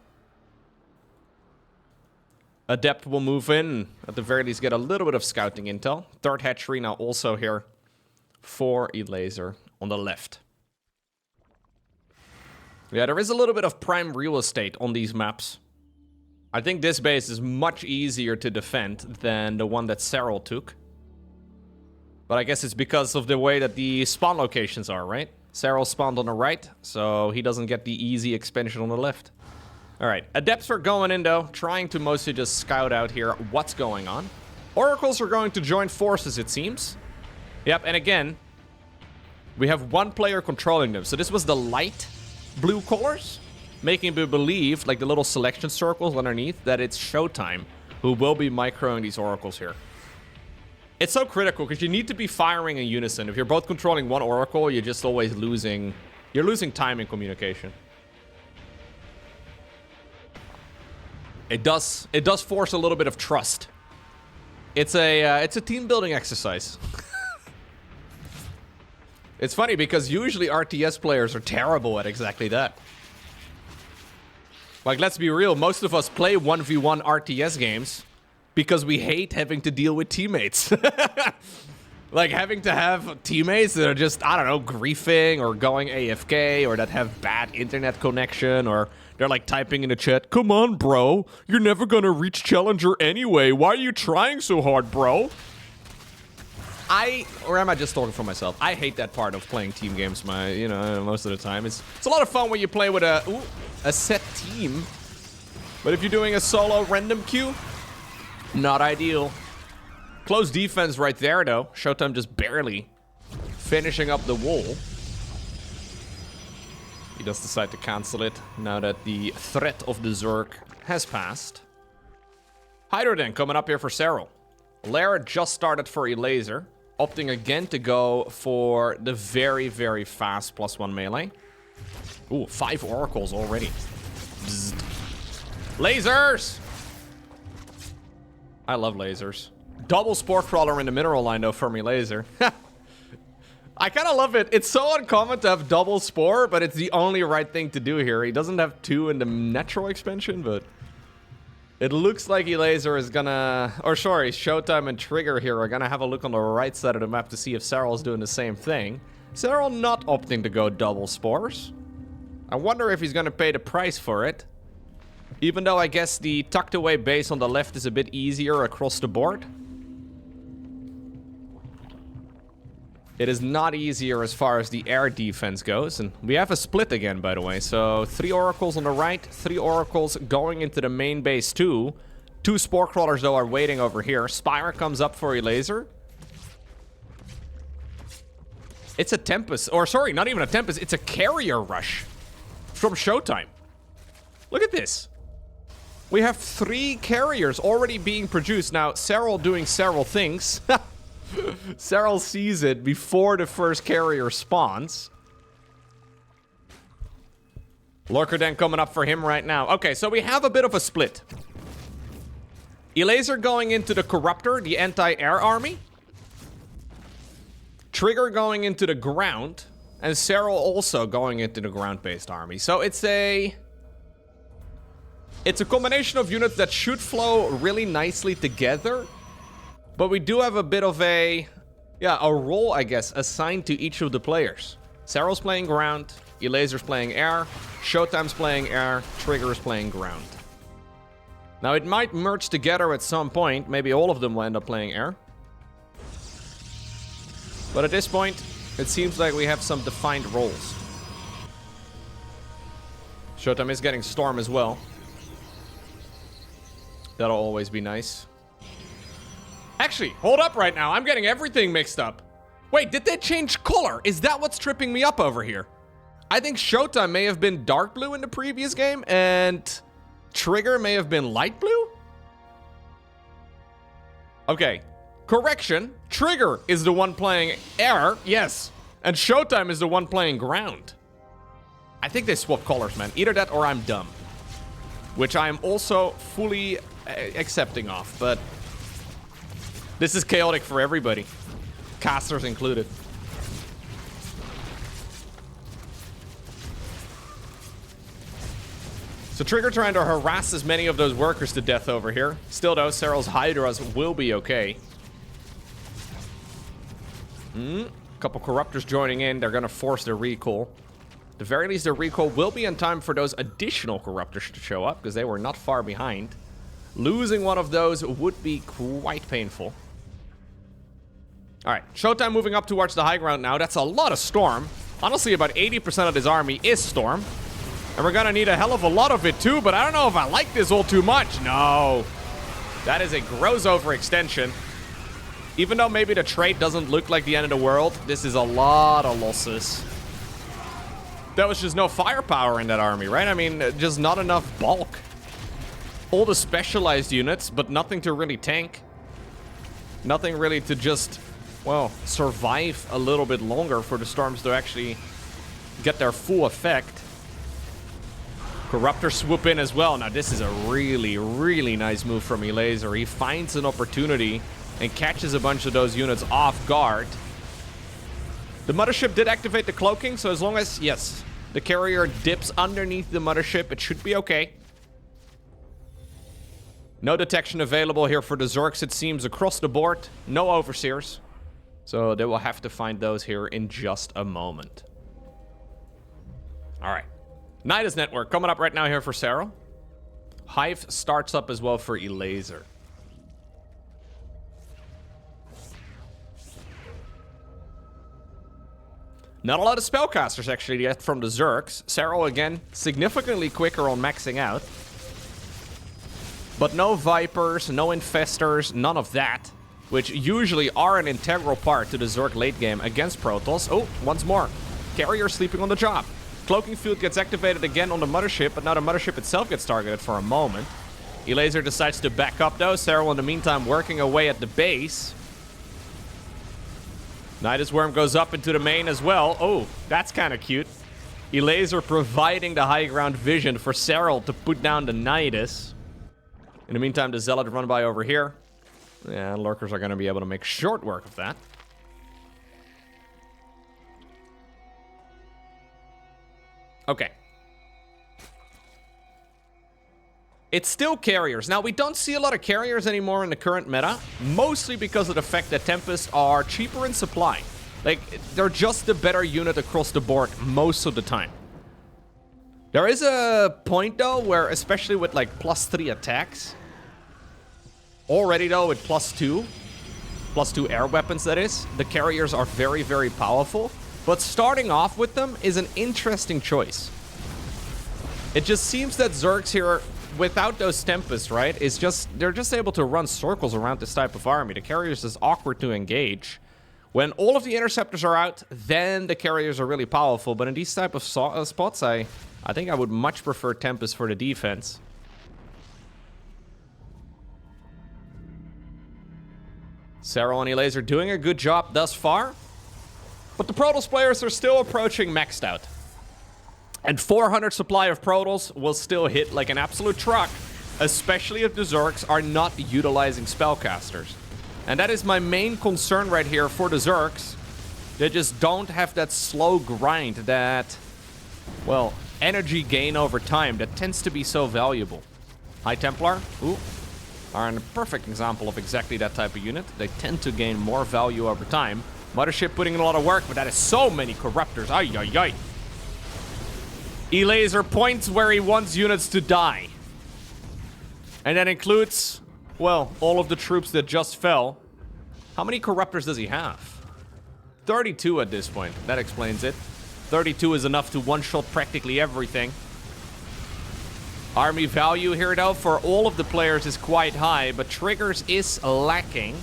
Adept will move in, at the very least get a little bit of scouting intel. Third hatchery now also here for Elazer on the left. Yeah, there is a little bit of prime real estate on these maps. I think this base is much easier to defend than the one that Serral took. But I guess it's because of the way that the spawn locations are, right? Serral spawned on the right, so he doesn't get the easy expansion on the left. Alright, Adepts are going in though, trying to mostly just scout out here what's going on. Oracles are going to join forces, it seems. Yep, and again, we have 1 player controlling them. So this was the light blue colors, making me believe, like the little selection circles underneath, that it's ShoWTimE who will be microing these oracles here. It's so critical because you need to be firing in unison. If you're both controlling 1 oracle, you're just always losing. You're losing time in communication. It does force a little bit of trust. It's a team building exercise. It's funny because usually RTS players are terrible at exactly that. Like, let's be real, most of us play 1v1 RTS games because we hate having to deal with teammates. Like having to have teammates that are just, I don't know, griefing or going AFK or that have bad internet connection or they're like typing in the chat, come on, bro, you're never gonna reach Challenger anyway. Why are you trying so hard, bro? Or am I just talking for myself? I hate that part of playing team games, most of the time. It's a lot of fun when you play with a set team. But if you're doing a solo random queue, not ideal. Close defense right there, though. ShoWTimE just barely finishing up the wall. He does decide to cancel it now that the threat of the Zerg has passed. Hydro then coming up here for Serral. Lara just started for Elazer, opting again to go for the very, very fast +1 melee. Ooh, 5 oracles already. Bzzzt. Lasers! I love lasers. Double Spore Crawler in the mineral line, though, from Elazer. I kind of love it. It's so uncommon to have double Spore, but it's the only right thing to do here. He doesn't have 2 in the natural expansion, but it looks like Elazer is gonna... Or sorry, ShoWTimE and Trigger here are gonna have a look on the right side of the map to see if Serral is doing the same thing. Serral not opting to go double Spores. I wonder if he's gonna pay the price for it. Even though I guess the tucked away base on the left is a bit easier across the board. It is not easier as far as the air defense goes. And we have a split again, by the way. So 3 oracles on the right, 3 oracles going into the main base too. 2 spore crawlers, though, are waiting over here. Spire comes up for Elazer. It's a Tempest. Or sorry, not even a Tempest. It's a carrier rush from ShoWTimE. Look at this. We have 3 carriers already being produced. Now, Serral doing Serral things. Serral sees it before the first carrier spawns. Lurker then coming up for him right now. Okay, so we have a bit of a split. Elazer going into the Corruptor, the anti-air army. Trigger going into the ground. And Serral also going into the ground-based army. So it's a combination of units that should flow really nicely together. But we do have a bit of a role, I guess, assigned to each of the players. Serral's playing ground, Elazer's playing air, ShoWTimE's playing air, Trigger's playing ground. Now, it might merge together at some point. Maybe all of them will end up playing air. But at this point, it seems like we have some defined roles. ShoWTimE is getting Storm as well. That'll always be nice. Actually, hold up right now. I'm getting everything mixed up. Wait, did they change color? Is that what's tripping me up over here? I think ShoWTimE may have been dark blue in the previous game, and Trigger may have been light blue? Okay, correction. Trigger is the one playing air, yes. And ShoWTimE is the one playing ground. I think they swapped colors, man. Either that or I'm dumb. Which I am also fully accepting of, but... this is chaotic for everybody, casters included. So Trigger trying to harass as many of those workers to death over here. Still though, Serral's Hydras will be okay. Couple Corruptors joining in. They're gonna force the recall. At the very least, the recall will be in time for those additional Corruptors to show up, because they were not far behind. Losing one of those would be quite painful. Alright, ShoWTimE moving up towards the high ground now. That's a lot of Storm. Honestly, about 80% of this army is Storm. And we're gonna need a hell of a lot of it too, but I don't know if I like this all too much. No. That is a gross overextension. Even though maybe the trade doesn't look like the end of the world, this is a lot of losses. There was just no firepower in that army, right? I mean, just not enough bulk. All the specialized units, but nothing to really tank. Nothing really to just... well, survive a little bit longer for the storms to actually get their full effect. Corruptor swoop in as well. Now, this is a really, really nice move from Elazer. He finds an opportunity and catches a bunch of those units off guard. The mothership did activate the cloaking, so as long as, yes, the carrier dips underneath the mothership, it should be okay. No detection available here for the Zergs, it seems, across the board. No overseers. So they will have to find those here in just a moment. All right. Nidus Network coming up right now here for Serral. Hive starts up as well for Elazer. Not a lot of spellcasters actually yet from the Zergs. Serral again, significantly quicker on maxing out. But no Vipers, no Infestors, none of that. Which usually are an integral part to the Zerg late game against Protoss. Oh, once more. Carrier sleeping on the job. Cloaking Field gets activated again on the Mothership, but now the Mothership itself gets targeted for a moment. Elazer decides to back up though. Serral in the meantime working away at the base. Nidus Worm goes up into the main as well. Oh, that's kind of cute. Elazer providing the high ground vision for Serral to put down the Nidus. In the meantime, the Zealot run by over here. Yeah, Lurkers are going to be able to make short work of that. Okay. It's still carriers. Now, we don't see a lot of carriers anymore in the current meta, mostly because of the fact that Tempests are cheaper in supply. Like, they're just a better unit across the board most of the time. There is a point, though, where, especially with, like, +3 attacks, already, though, with +2 air weapons, that is, the carriers are very, very powerful. But starting off with them is an interesting choice. It just seems that Zergs here, without those Tempests, right, they're just able to run circles around this type of army. The carriers is awkward to engage. When all of the interceptors are out, then the carriers are really powerful. But in these type of spots, I think I would much prefer Tempest for the defense. Serral and Elazer doing a good job thus far. But the Protoss players are still approaching maxed out. And 400 supply of Protoss will still hit like an absolute truck, especially if the Zergs are not utilizing spellcasters. And that is my main concern right here for the Zergs. They just don't have that slow grind, that, well, energy gain over time that tends to be so valuable. High Templar, ooh, are a perfect example of exactly that type of unit. They tend to gain more value over time. Mothership putting in a lot of work, but that is so many Corruptors. Ay, ay, ay. Elazer points where he wants units to die. And that includes, well, all of the troops that just fell. How many Corruptors does he have? 32 at this point. That explains it. 32 is enough to one-shot practically everything. Army value here, though, for all of the players is quite high, but triggers is lacking.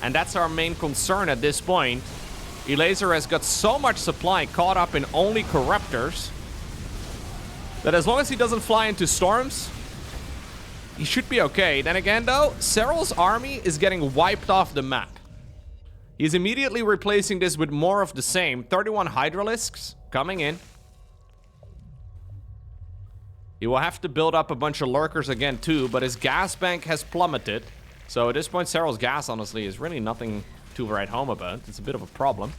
And that's our main concern at this point. Elazer has got so much supply caught up in only Corruptors that as long as he doesn't fly into storms, he should be okay. Then again, though, Serral's army is getting wiped off the map. He's immediately replacing this with more of the same. 31 Hydralisks coming in. He will have to build up a bunch of Lurkers again, too, but his gas bank has plummeted. So at this point, Serral's gas, honestly, is really nothing to write home about. It's a bit of a problem.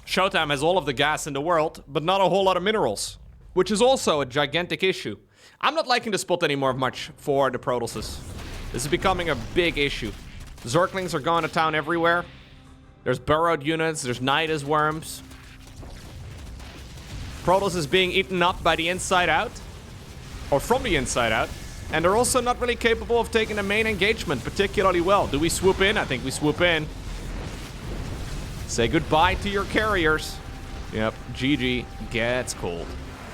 ShoWTimE has all of the gas in the world, but not a whole lot of minerals, which is also a gigantic issue. I'm not liking the spot anymore much for the Protosses. This is becoming a big issue. Zerglings are going to town everywhere. There's burrowed units, there's Nidus worms. Protoss is being eaten up by the inside out, or from the inside out. And they're also not really capable of taking the main engagement particularly well. Do we swoop in? I think we swoop in. Say goodbye to your carriers. Yep, GG gets cold.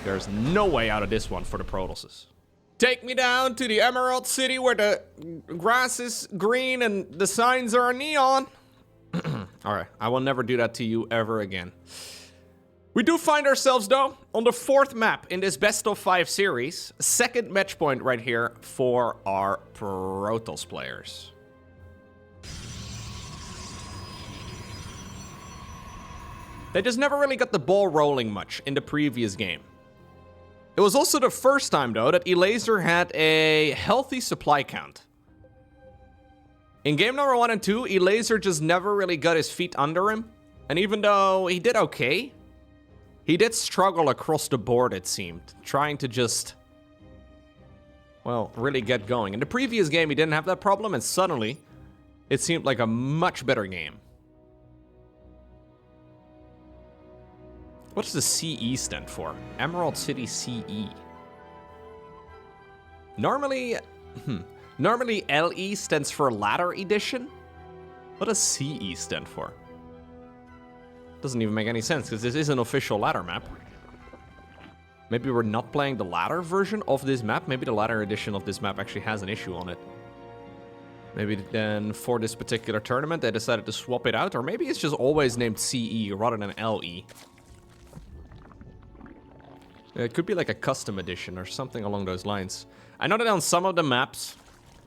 There's no way out of this one for the Protosses. Take me down to the Emerald City where the grass is green and the signs are neon. Alright, I will never do that to you ever again. We do find ourselves, though, on the 4th map in this best of 5 series. Second match point right here for our Protoss players. They just never really got the ball rolling much in the previous game. It was also the first time, though, that Elazer had a healthy supply count. In game number 1 and 2, Elazer just never really got his feet under him. And even though he did okay, he did struggle across the board, it seemed, trying to just, well, really get going. In the previous game, he didn't have that problem, and suddenly, it seemed like a much better game. What does the CE stand for? Emerald City CE. Normally LE stands for Ladder Edition. What does CE stand for? Doesn't even make any sense, because this is an official ladder map. Maybe we're not playing the ladder version of this map. Maybe the ladder edition of this map actually has an issue on it. Maybe then for this particular tournament they decided to swap it out. Or maybe it's just always named CE rather than LE. It could be like a custom edition or something along those lines. I know that on some of the maps,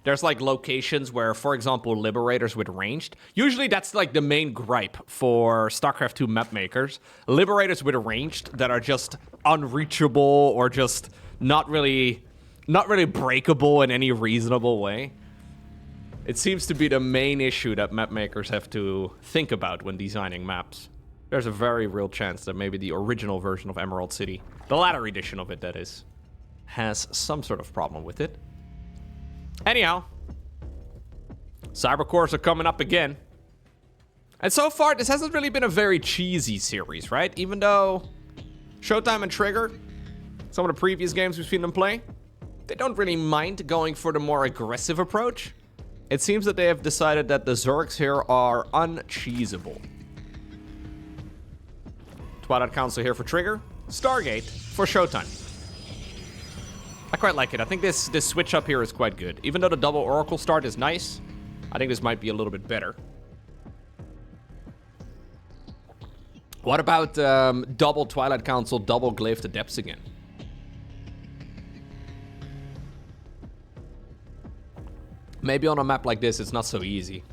there's like locations where, for example, Liberators with ranged. Usually that's like the main gripe for StarCraft 2 map makers. Liberators with ranged that are just unreachable or just not really breakable in any reasonable way. It seems to be the main issue that map makers have to think about when designing maps. There's a very real chance that maybe the original version of Emerald City, the ladder edition of it that is, has some sort of problem with it. Anyhow, Cybercores are coming up again. And so far, this hasn't really been a very cheesy series, right? Even though ShoWTimE and Trigger, some of the previous games we've seen them play, they don't really mind going for the more aggressive approach. It seems that they have decided that the Zergs here are uncheesable. Twilight Council here for Trigger, Stargate for ShoWTimE. I quite like it. I think this switch up here is quite good. Even though the double Oracle start is nice, I think this might be a little bit better. What about double Twilight Council, double Glaive to Depths again? Maybe on a map like this, it's not so easy.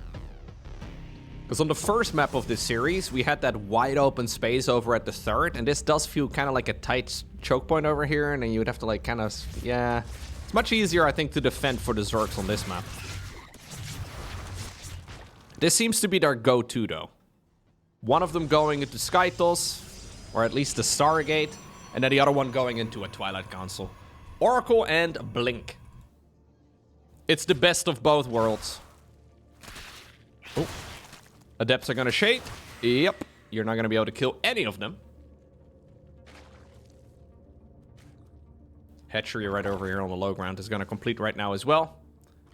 Because on the first map of this series, we had that wide open space over at the third, and this does feel kind of like a tight choke point over here, and then you would have to like kind of, yeah. It's much easier, I think, to defend for the Zergs on this map. This seems to be their go-to, though. One of them going into Skytos, or at least the Stargate, and then the other one going into a Twilight Council. Oracle and Blink. It's the best of both worlds. Oh. Adepts are gonna shade. Yep. You're not gonna be able to kill any of them. Hatchery right over here on the low ground is gonna complete right now as well.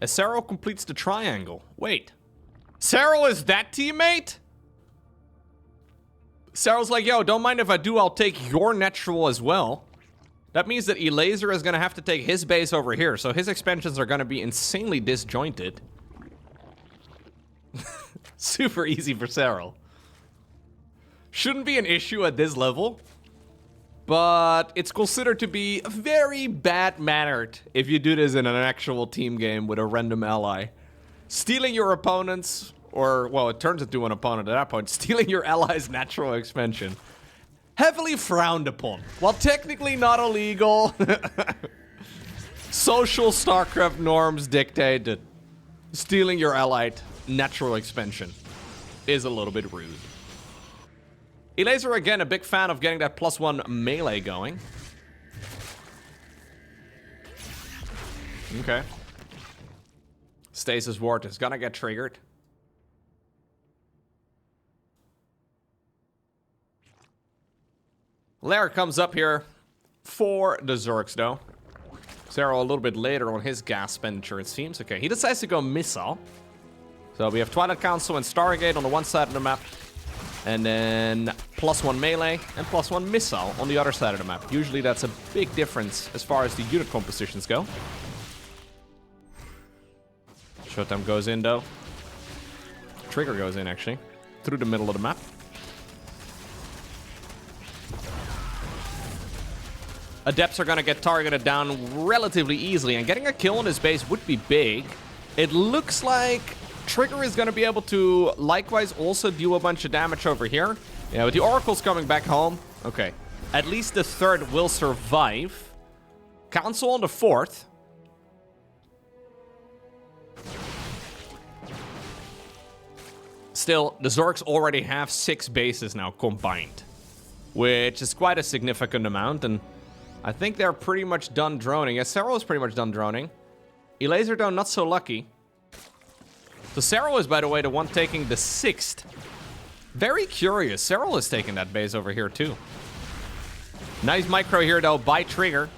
As Serral completes the triangle. Wait. Serral is that teammate? Serral's like, yo, don't mind if I do, I'll take your natural as well. That means that Elazer is gonna have to take his base over here, so his expansions are gonna be insanely disjointed. Super easy for Serral. Shouldn't be an issue at this level, but it's considered to be very bad-mannered if you do this in an actual team game with a random ally. Stealing your opponent's, or, well, it turns into an opponent at that point, stealing your ally's natural expansion. Heavily frowned upon. While technically not illegal, social StarCraft norms dictate that stealing your allied natural expansion is a little bit rude. Elazer, again, a big fan of getting that +1 melee going. Okay. Stasis Ward is gonna get triggered. Lair comes up here for the Zergs, though. Serral a little bit later on his gas expenditure, it seems. Okay, he decides to go missile. So we have Twilight Council and Stargate on the one side of the map. And then +1 melee and +1 missile on the other side of the map. Usually that's a big difference as far as the unit compositions go. ShoWTimE goes in, though. Trigger goes in, actually. Through the middle of the map. Adepts are gonna get targeted down relatively easily, and getting a kill on his base would be big. It looks like Trigger is gonna be able to likewise also do a bunch of damage over here. Yeah, with the Oracles coming back home. Okay, at least the third will survive. Council on the fourth. Still, the Zergs already have 6 bases now combined, which is quite a significant amount, and I think they're pretty much done droning. Yeah, Serral is pretty much done droning. Elazer, though, not so lucky. So Serral is, by the way, the one taking the 6th. Very curious. Serral is taking that base over here, too. Nice micro here, though, by Trigger.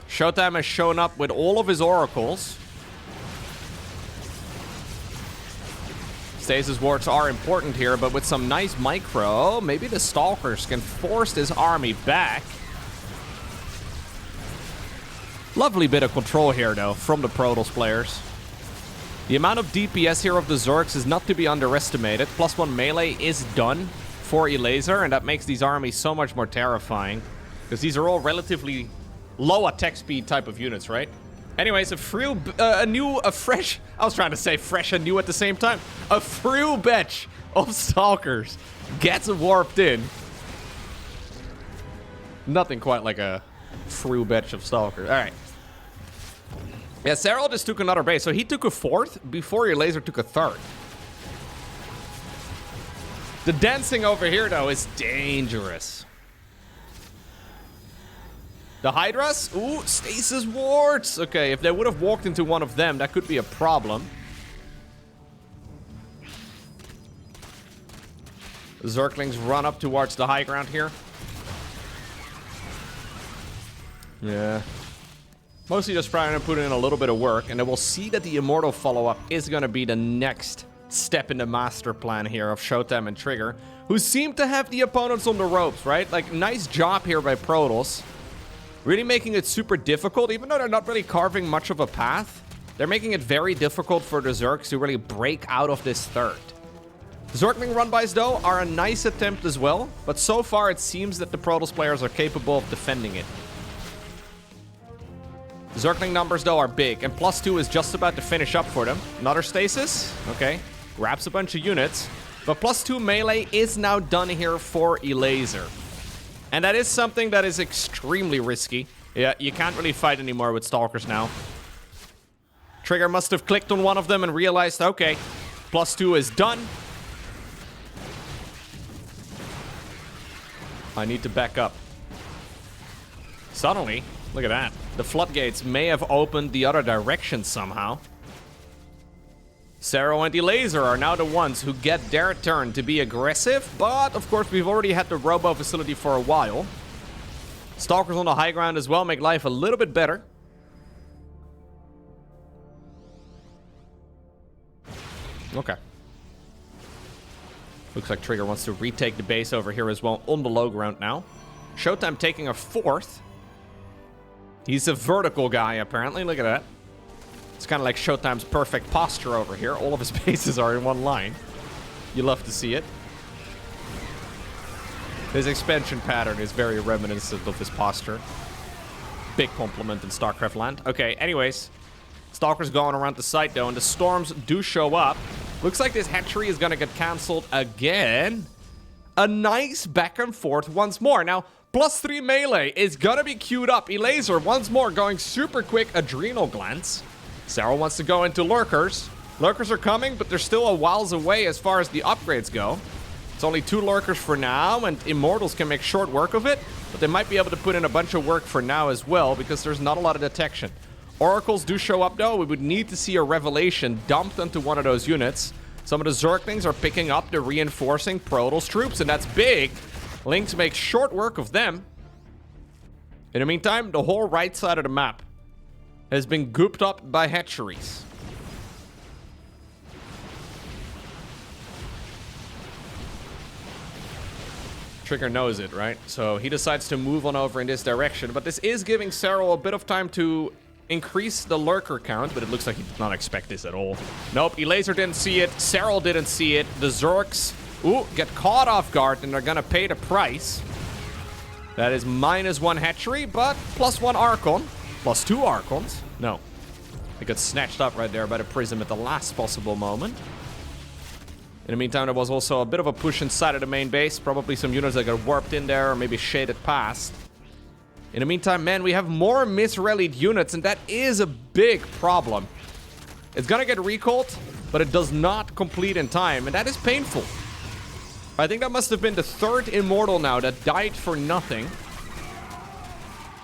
ShoWTimE has shown up with all of his oracles. Stasis wards are important here, but with some nice micro, maybe the Stalkers can force this army back. Lovely bit of control here, though, from the Protoss players. The amount of DPS here of the Zergs is not to be underestimated. +1 melee is done for Elazer, and that makes these armies so much more terrifying. Because these are all relatively low attack speed type of units, right? Anyways, a fresh... I was trying to say fresh and new at the same time. A frew batch of Stalkers gets warped in. Nothing quite like a frew batch of Stalkers. All right. Yeah, Serral just took another base. So he took a 4th before Elazer took a 3rd. The dancing over here, though, is dangerous. The Hydras? Ooh, stasis wards. Okay, if they would have walked into one of them, that could be a problem. The Zerglings run up towards the high ground here. Yeah. Mostly just trying to put in a little bit of work, and then we'll see that the Immortal follow-up is going to be the next step in the master plan here of ShoWTimE and Trigger, who seem to have the opponents on the ropes, right? Like, nice job here by Protoss. Really making it super difficult, even though they're not really carving much of a path. They're making it very difficult for the Zergs to really break out of this 3rd. Zergling run-bys, though, are a nice attempt as well, but so far it seems that the Protoss players are capable of defending it. Zergling numbers, though, are big, and +2 is just about to finish up for them. Another stasis, okay, grabs a bunch of units, but +2 melee is now done here for Elazer. And that is something that is extremely risky. Yeah, you can't really fight anymore with Stalkers now. Trigger must have clicked on one of them and realized, okay, +2 is done. I need to back up. Suddenly, look at that. The floodgates may have opened the other direction somehow. Serral and Elazer are now the ones who get their turn to be aggressive, but of course we've already had the Robo facility for a while. Stalkers on the high ground as well make life a little bit better. Okay. Looks like Trigger wants to retake the base over here as well on the low ground now. ShoWTimE taking a 4th. He's a vertical guy, apparently. Look at that. It's kind of like ShoWTimE's perfect posture over here. All of his bases are in one line. You love to see it. His expansion pattern is very reminiscent of his posture. Big compliment in StarCraft land. Okay, anyways. Stalker's going around the site, though, and the storms do show up. Looks like this hatchery is going to get cancelled again. A nice back and forth once more. Now, +3 melee is going to be queued up. Elazer once more going super quick adrenal glance. Serral wants to go into lurkers. Lurkers are coming, but they're still a whiles away as far as the upgrades go. It's only 2 lurkers for now, and Immortals can make short work of it, but they might be able to put in a bunch of work for now as well, because there's not a lot of detection. Oracles do show up, though. We would need to see a Revelation dumped onto one of those units. Some of the Zerglings are picking up the reinforcing Protoss troops, and that's big. Lynx makes short work of them. In the meantime, the whole right side of the map has been gooped up by hatcheries. Trigger knows it, right? So he decides to move on over in this direction, but this is giving Serral a bit of time to increase the lurker count, but it looks like he did not expect this at all. Nope, Elazer didn't see it, Serral didn't see it, the Zergs, get caught off guard, and they're gonna pay the price. That is -1 hatchery, but +1 Archon. +2 Archons. No. It got snatched up right there by the Prism at the last possible moment. In the meantime, there was also a bit of a push inside of the main base. Probably some units that got warped in there or maybe shaded past. In the meantime, man, we have more misrallied units, and that is a big problem. It's gonna get recalled, but it does not complete in time, and that is painful. I think that must have been the 3rd Immortal now that died for nothing.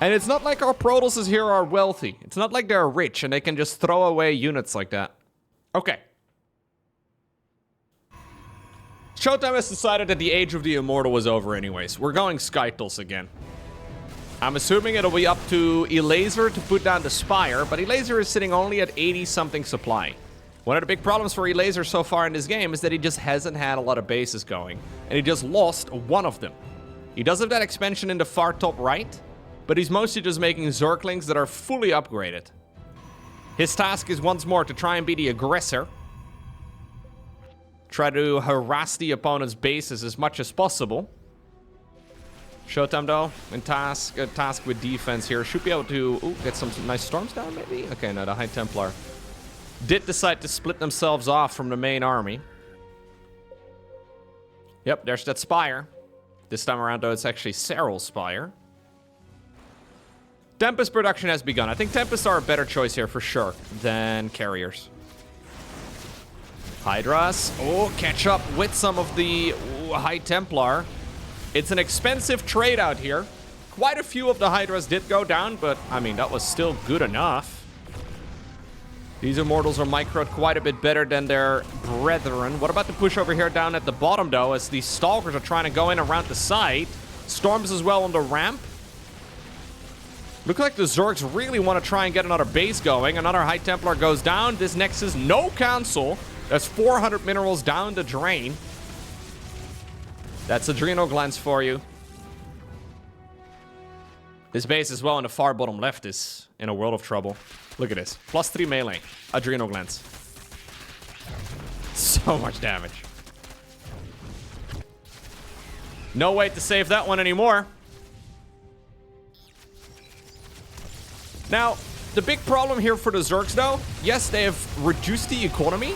And it's not like our Protosses here are wealthy. It's not like they're rich and they can just throw away units like that. Okay. ShoWTimE has decided that the age of the Immortal was over anyways. We're going Skytles again. I'm assuming it'll be up to Elazer to put down the Spire, but Elazer is sitting only at 80-something supply. One of the big problems for Elazer so far in this game is that he just hasn't had a lot of bases going, and he just lost one of them. He does have that expansion in the far top right, but he's mostly just making Zerglings that are fully upgraded. His task is once more to try and be the aggressor. Try to harass the opponent's bases as much as possible. ShoWTimE, though, in task with defense here. Should be able to get some nice storms down, maybe? Okay, no, the High Templar did decide to split themselves off from the main army. Yep, there's that Spire. This time around, though, it's actually Serral's Spire. Tempest production has begun. I think Tempests are a better choice here for sure than carriers. Hydras. Oh, catch up with some of the High Templar. It's an expensive trade out here. Quite a few of the Hydras did go down, but I mean, that was still good enough. These Immortals are microed quite a bit better than their brethren. What about the push over here down at the bottom, though, as these Stalkers are trying to go in around the side? Storms as well on the ramp. Look like the Zergs really want to try and get another base going. Another High Templar goes down. This Nexus, no cancel. That's 400 minerals down the drain. That's Adrenal Glands for you. This base as well in the far bottom left is in a world of trouble. Look at this. +3 melee. Adrenal Glands. So much damage. No way to save that one anymore. Now, the big problem here for the Zergs, though, yes, they have reduced the economy,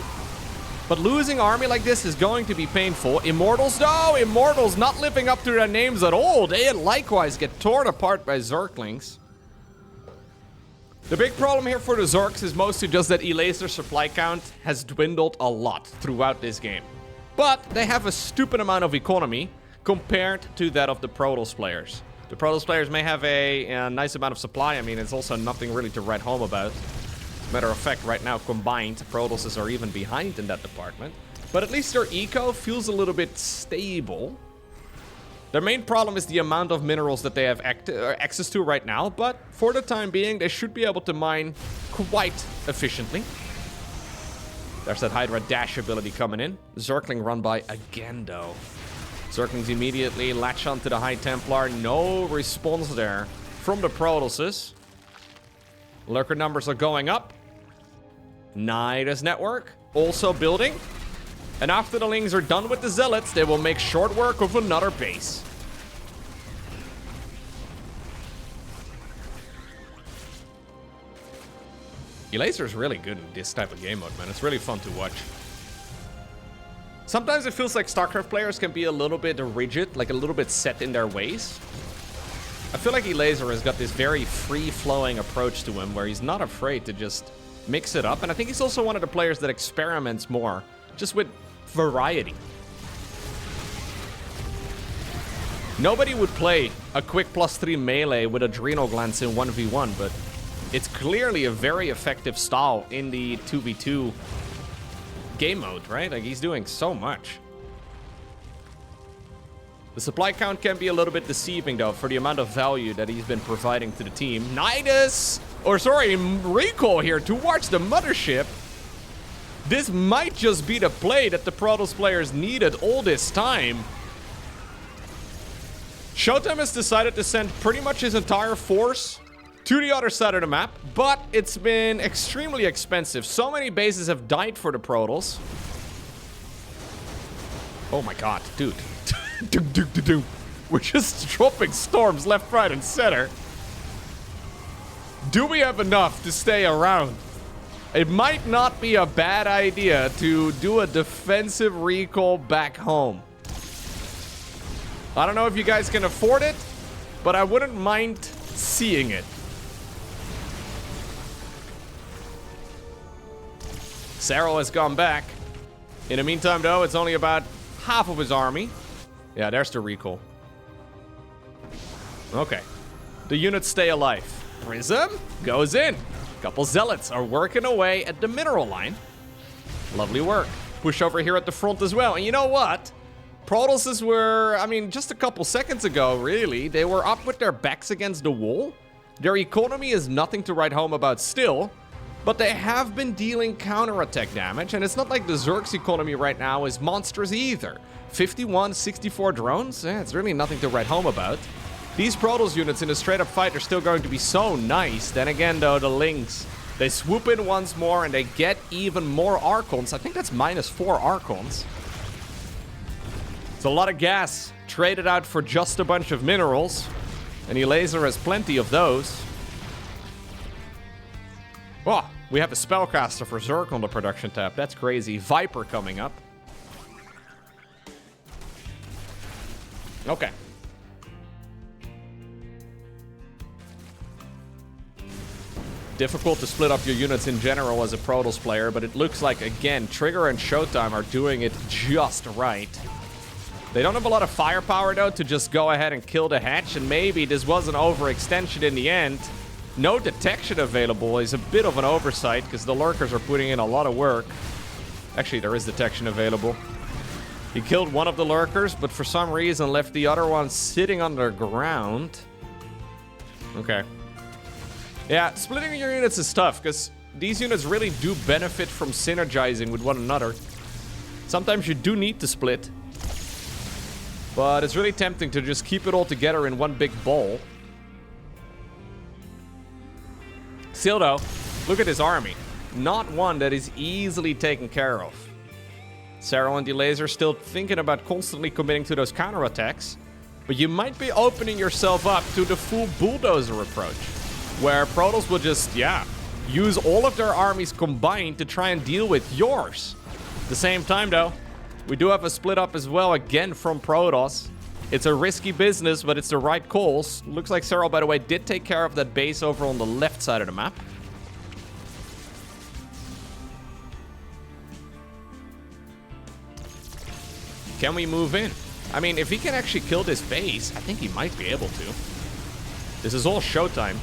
but losing army like this is going to be painful. Immortals, though, Immortals not living up to their names at all. They likewise get torn apart by Zerglings. The big problem here for the Zergs is mostly just that Elazer's supply count has dwindled a lot throughout this game. But they have a stupid amount of economy compared to that of the Protoss players. The Protoss players may have a nice amount of supply. I mean, it's also nothing really to write home about. Matter of fact, right now, combined, Protosses are even behind in that department. But at least their eco feels a little bit stable. Their main problem is the amount of minerals that they have access to right now. But for the time being, they should be able to mine quite efficiently. There's that Hydra dash ability coming in. Zergling run by again, though. Zerglings immediately latch onto the High Templar. No response there from the Protosses. Lurker numbers are going up. Nidus network also building. And after the Lings are done with the Zealots, they will make short work of another base. Elazer is really good in this type of game mode, man. It's really fun to watch. Sometimes it feels like StarCraft players can be a little bit rigid, like a little bit set in their ways. I feel like Elazer has got this very free-flowing approach to him where he's not afraid to just mix it up. And I think he's also one of the players that experiments more, just with variety. Nobody would play a quick +3 melee with Adrenal Glands in 1v1, but it's clearly a very effective style in the 2v2 game mode, right? Like, he's doing so much. The supply count can be a little bit deceiving, though, for the amount of value that he's been providing to the team. Recall here towards the mothership. This might just be the play that the Protoss players needed all this time. ShoWTimE has decided to send pretty much his entire force to the other side of the map, but it's been extremely expensive. So many bases have died for the Protoss. Oh my god, dude. We're just dropping storms left, right, and center. Do we have enough to stay around? It might not be a bad idea to do a defensive recall back home. I don't know if you guys can afford it, but I wouldn't mind seeing it. Serral has gone back. In the meantime, though, it's only about half of his army. Yeah, there's the recall. Okay. The units stay alive. Prism goes in. Couple Zealots are working away at the mineral line. Lovely work. Push over here at the front as well. And you know what? Protosses were, I mean, just a couple seconds ago, really, they were up with their backs against the wall. Their economy is nothing to write home about still, but they have been dealing counterattack damage, and it's not like the Zerg's economy right now is monstrous either. 51, 64 drones, it's really nothing to write home about. These Protoss units in a straight-up fight are still going to be so nice. Then again, though, the Lynx, they swoop in once more and they get even more Archons. I think that's -4 Archons. It's a lot of gas traded out for just a bunch of minerals. And Elazer has plenty of those. Oh, we have a spellcaster for Zerg on the production tab. That's crazy. Viper coming up. Okay. Difficult to split up your units in general as a Protoss player, but it looks like, again, Trigger and ShoWTimE are doing it just right. They don't have a lot of firepower, though, to just go ahead and kill the hatch, and maybe this was an overextension in the end. No detection available is a bit of an oversight, because the lurkers are putting in a lot of work. Actually, there is detection available. He killed one of the lurkers, but for some reason left the other one sitting underground. Okay. Yeah, splitting your units is tough, because these units really do benefit from synergizing with one another. Sometimes you do need to split. But it's really tempting to just keep it all together in one big ball. Still though, look at his army. Not one that is easily taken care of. Serral and Elazer still thinking about constantly committing to those counterattacks. But you might be opening yourself up to the full bulldozer approach. Where Protoss will just, use all of their armies combined to try and deal with yours. At the same time though, we do have a split up as well, again from Protoss. It's a risky business, but it's the right calls. Looks like Serral, by the way, did take care of that base over on the left side of the map. Can we move in? I mean, if he can actually kill this base, I think he might be able to. This is all ShoWTimE.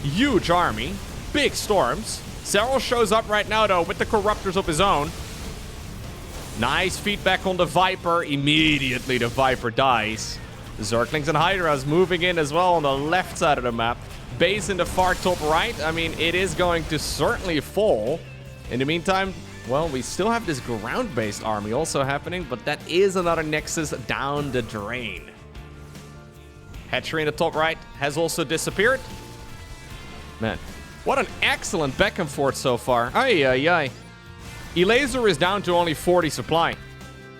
Huge army. Big storms. Serral shows up right now, though, with the Corruptors of his own. Nice feedback on the Viper. Immediately the Viper dies. The Zerglings and Hydras moving in as well on the left side of the map. Base in the far top right. I mean, it is going to certainly fall. In the meantime, well, we still have this ground-based army also happening, but that is another Nexus down the drain. Hatchery in the top right has also disappeared. Man, what an excellent back and forth so far. Ay, ay, ay. Elazer is down to only 40 supply.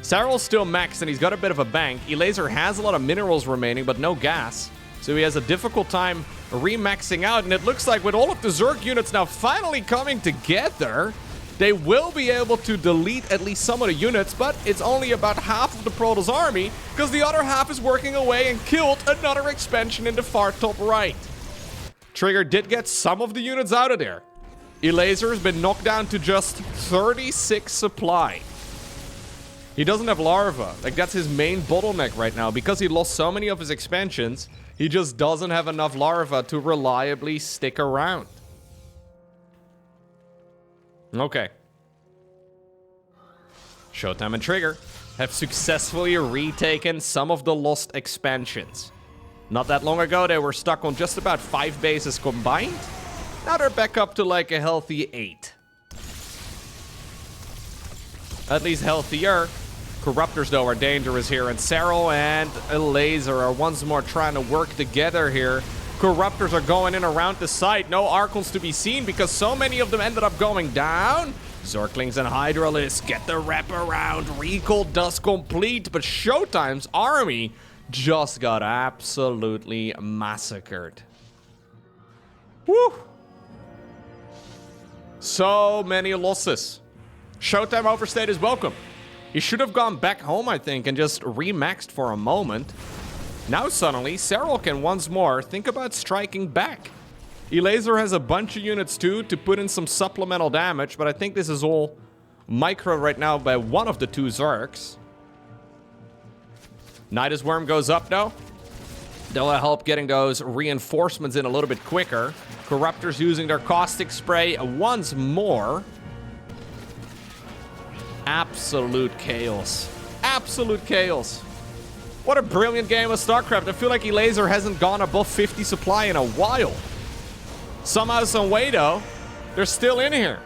Serral's still maxed and he's got a bit of a bank. Elazer has a lot of minerals remaining, but no gas. So he has a difficult time remaxing out. And it looks like with all of the Zerg units now finally coming together, they will be able to delete at least some of the units, but it's only about half of the Protoss army, because the other half is working away and killed another expansion in the far top right. Trigger did get some of the units out of there. Elazer has been knocked down to just 36 supply. He doesn't have larva. Like, that's his main bottleneck right now. Because he lost so many of his expansions, he just doesn't have enough larva to reliably stick around. Okay. ShoWTimE and Trigger have successfully retaken some of the lost expansions. Not that long ago, they were stuck on just about 5 bases combined. Now they're back up to like a healthy 8. At least healthier. Corruptors, though, are dangerous here. And Serral and Elazer are once more trying to work together here. Corruptors are going in around the site. No Archons to be seen because so many of them ended up going down. Zerglings and Hydralisks get the wraparound. Recall does complete, but ShoWTimE's army just got absolutely massacred. Woo! So many losses. ShoWTimE overstayed his welcome. He should have gone back home, I think, and just remaxed for a moment. Now suddenly, Serral can once more think about striking back. Elazer has a bunch of units too to put in some supplemental damage, but I think this is all micro right now by one of the 2 Zergs. Nidus Worm goes up though. They'll help getting those reinforcements in a little bit quicker. Corruptors using their caustic spray once more. Absolute chaos. Absolute chaos. What a brilliant game of StarCraft. I feel like Elazer hasn't gone above 50 supply in a while. Somehow, some way, though, they're still in here.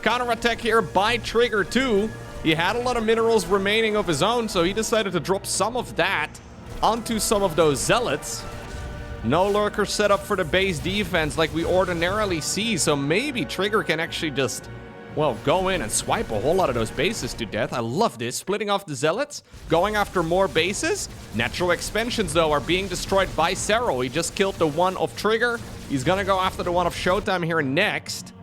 Counterattack here by Trigger, too. He had a lot of minerals remaining of his own, so he decided to drop some of that onto some of those zealots. No lurker set up for the base defense like we ordinarily see, so maybe Trigger can actually just, well, go in and swipe a whole lot of those bases to death. I love this. Splitting off the zealots, going after more bases. Natural expansions, though, are being destroyed by Serral. He just killed the one of Trigger. He's gonna go after the one of ShoWTimE here next.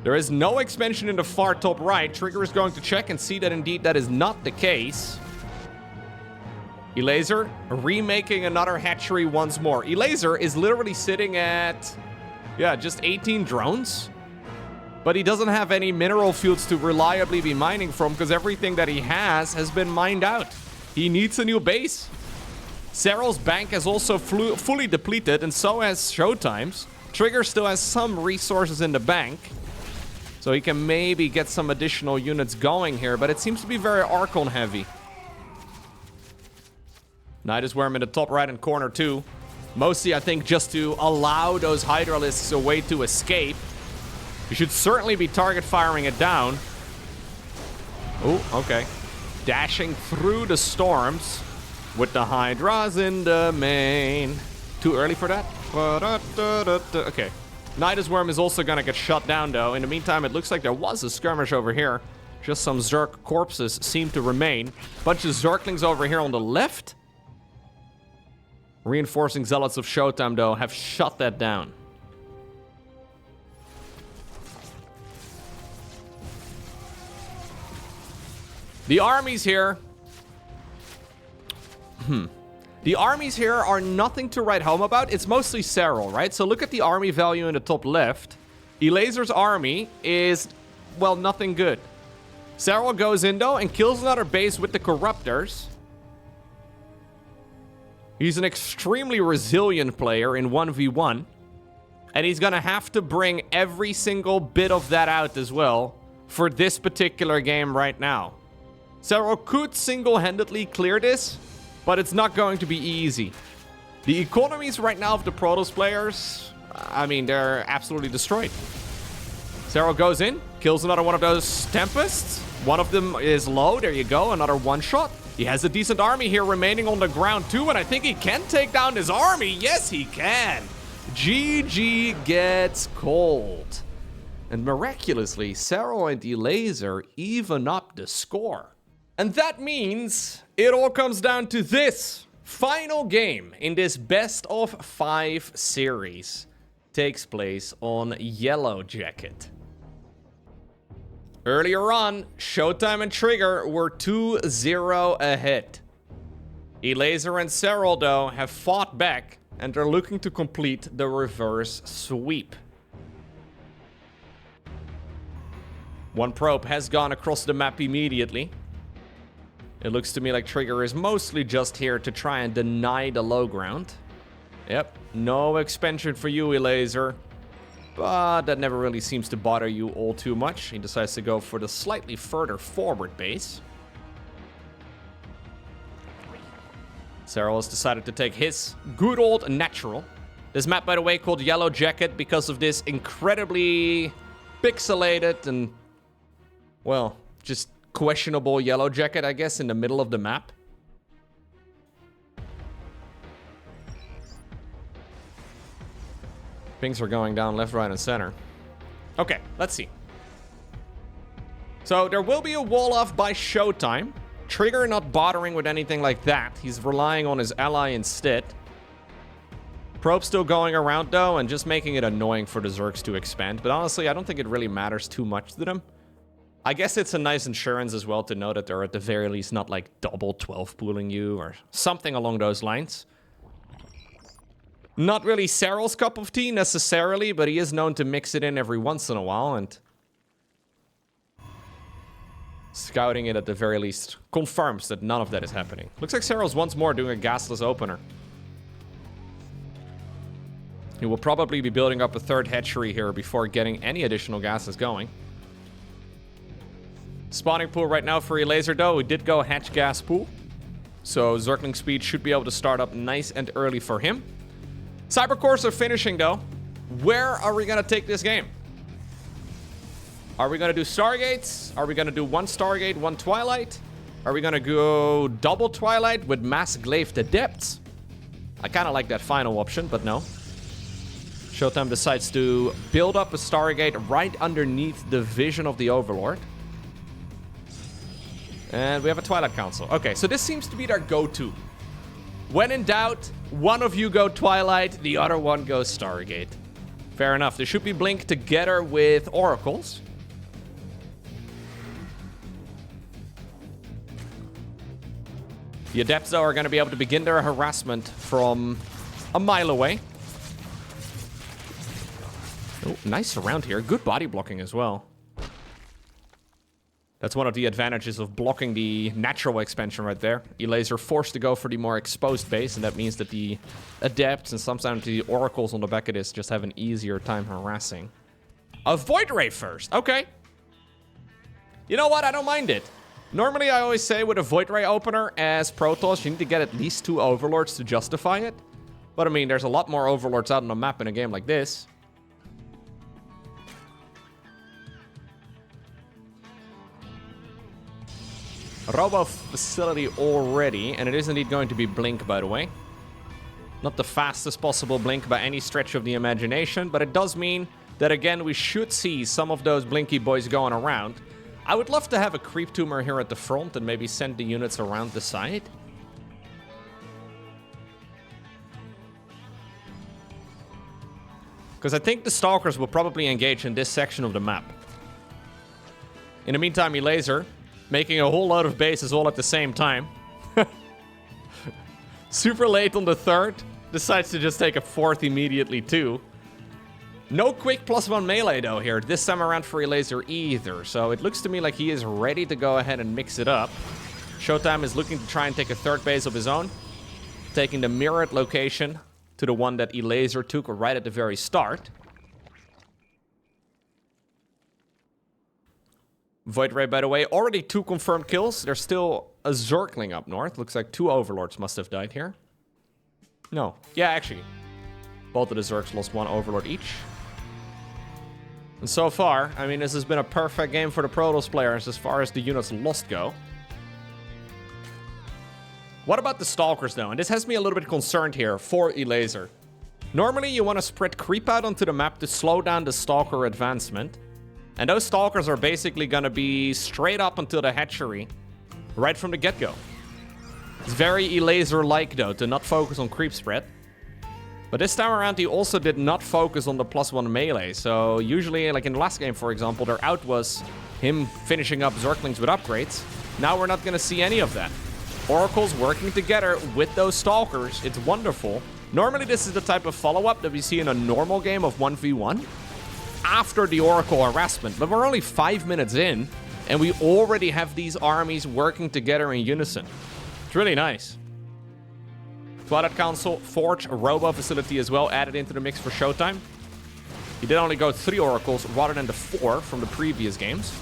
There is no expansion in the far top right. Trigger is going to check and see that indeed that is not the case. Elazer remaking another hatchery once more. Elazer is literally sitting at, yeah, just 18 drones. But he doesn't have any mineral fields to reliably be mining from because everything that he has been mined out. He needs a new base. Serral's bank has also fully depleted, and so has ShoWTimE's. Trigger still has some resources in the bank, so he can maybe get some additional units going here, but it seems to be very Archon heavy. Nidus Worm in the top right-hand corner too. Mostly, I think, just to allow those Hydralisks a way to escape. You should certainly be target firing it down. Oh, okay. Dashing through the storms with the Hydras in the main. Too early for that? Okay. Nidus Worm is also gonna get shut down, though. In the meantime, it looks like there was a skirmish over here. Just some Zerg corpses seem to remain. Bunch of Zerglings over here on the left. Reinforcing zealots of ShoWTimE, though, have shut that down. The armies here... The armies here are nothing to write home about. It's mostly Serral, right? So look at the army value in the top left. Elazer's army is, well, nothing good. Serral goes in, though, and kills another base with the Corruptors. He's an extremely resilient player in 1v1. And he's gonna have to bring every single bit of that out as well for this particular game right now. Serral could single-handedly clear this, but it's not going to be easy. The economies right now of the Protoss players, I mean, they're absolutely destroyed. Serral goes in, kills another one of those Tempests. One of them is low. There you go, another one-shot. He has a decent army here remaining on the ground too, and I think he can take down his army. Yes, he can. GG gets cold. And miraculously, Serral and Elazer even up the score. And that means it all comes down to this. Final game in this best of 5 series takes place on Yellow Jacket. Earlier on, ShoWTimE and Trigger were 2-0 ahead. Elazer and Serral, though, have fought back and are looking to complete the reverse sweep. One probe has gone across the map immediately. It looks to me like Trigger is mostly just here to try and deny the low ground. Yep, no expansion for you, Elazer. But that never really seems to bother you all too much. He decides to go for the slightly further forward base. Serral has decided to take his good old natural. This map, by the way, called Yellow Jacket because of this incredibly pixelated and, well, just questionable yellow jacket, I guess, in the middle of the map. Pings are going down left, right, and center. Okay, let's see. So there will be a wall off by ShoWTimE. Trigger not bothering with anything like that. He's relying on his ally instead. Probe still going around, though, and just making it annoying for the Zergs to expand. But honestly, I don't think it really matters too much to them. I guess it's a nice insurance as well to know that they're at the very least not like double 12 pooling you or something along those lines. Not really Serral's cup of tea necessarily, but he is known to mix it in every once in a while, and scouting it at the very least confirms that none of that is happening. Looks like Serral's once more doing a gasless opener. He will probably be building up a third hatchery here before getting any additional gases going. Spawning pool right now for Elazer, though. We did go hatch gas pool. So Zergling speed should be able to start up nice and early for him. Cybercores are finishing, though. Where are we going to take this game? Are we going to do Stargates? Are we going to do one Stargate, one Twilight? Are we going to go double Twilight with mass glaive adepts? I kind of like that final option, but no. ShoWTimE decides to build up a Stargate right underneath the vision of the Overlord. And we have a Twilight Council. Okay, so this seems to be their go-to. When in doubt, one of you go Twilight, the other one goes Stargate. Fair enough. They should be blinked together with Oracles. The Adepts, though, are going to be able to begin their harassment from a mile away. Oh, nice surround here. Good body blocking as well. That's one of the advantages of blocking the natural expansion right there. Elazer forced to go for the more exposed base, and that means that the Adepts and sometimes the Oracles on the back of this just have an easier time harassing. A Void Ray first. Okay. You know what? I don't mind it. Normally, I always say with a Void Ray opener as Protoss, you need to get at least 2 Overlords to justify it. But I mean, there's a lot more Overlords out on the map in a game like this. Robo facility already, and it is indeed going to be Blink, by the way. Not the fastest possible Blink by any stretch of the imagination, but it does mean that, again, we should see some of those Blinky boys going around. I would love to have a Creep Tumor here at the front and maybe send the units around the side. Because I think the Stalkers will probably engage in this section of the map. In the meantime, Elazer making a whole lot of bases all at the same time. Super late on the 3rd. Decides to just take a 4th immediately, too. No quick +1 melee, though, here. This time around for Elazer either. So it looks to me like he is ready to go ahead and mix it up. ShoWTimE is looking to try and take a 3rd base of his own. Taking the mirrored location to the one that Elazer took right at the very start. Void Ray, by the way, already 2 confirmed kills. There's still a Zergling up north. Looks like 2 Overlords must have died here. No. Yeah, actually. Both of the Zergs lost 1 Overlord each. And so far, I mean, this has been a perfect game for the Protoss players as far as the units lost go. What about the Stalkers, though? And this has me a little bit concerned here for Elazer. Normally, you want to spread creep out onto the map to slow down the Stalker advancement. And those Stalkers are basically going to be straight up until the hatchery, right from the get-go. It's very Elazer-like, though, to not focus on creep spread. But this time around, he also did not focus on the +1 melee. So usually, like in the last game, for example, their out was him finishing up Zerglings with upgrades. Now we're not going to see any of that. Oracles working together with those Stalkers. It's wonderful. Normally, this is the type of follow-up that we see in a normal game of 1v1. After the Oracle harassment, but we're only 5 minutes in, and we already have these armies working together in unison. It's really nice. Twilight Council, Forge, a Robo facility as well added into the mix for ShoWTimE. He did only go 3 Oracles rather than the 4 from the previous games.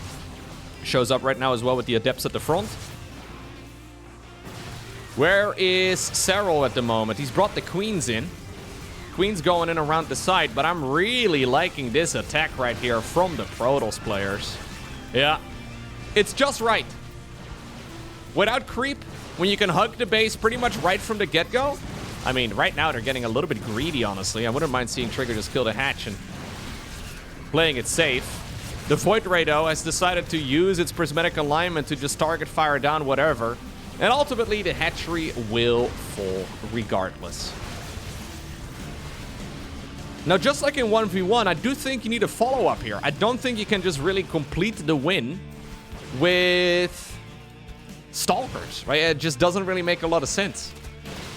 Shows up right now as well with the Adepts at the front. Where is Serral at the moment? He's brought the Queens in. Queen's going in around the side, but I'm really liking this attack right here from the Protoss players. Yeah, it's just right. Without creep, when you can hug the base pretty much right from the get-go. I mean, right now they're getting a little bit greedy, honestly. I wouldn't mind seeing Trigger just kill the hatch and playing it safe. The Void Ray, though, has decided to use its prismatic alignment to just target fire down whatever. And ultimately, the hatchery will fall regardless. Now, just like in 1v1, I do think you need a follow-up here. I don't think you can just really complete the win with Stalkers, right? It just doesn't really make a lot of sense.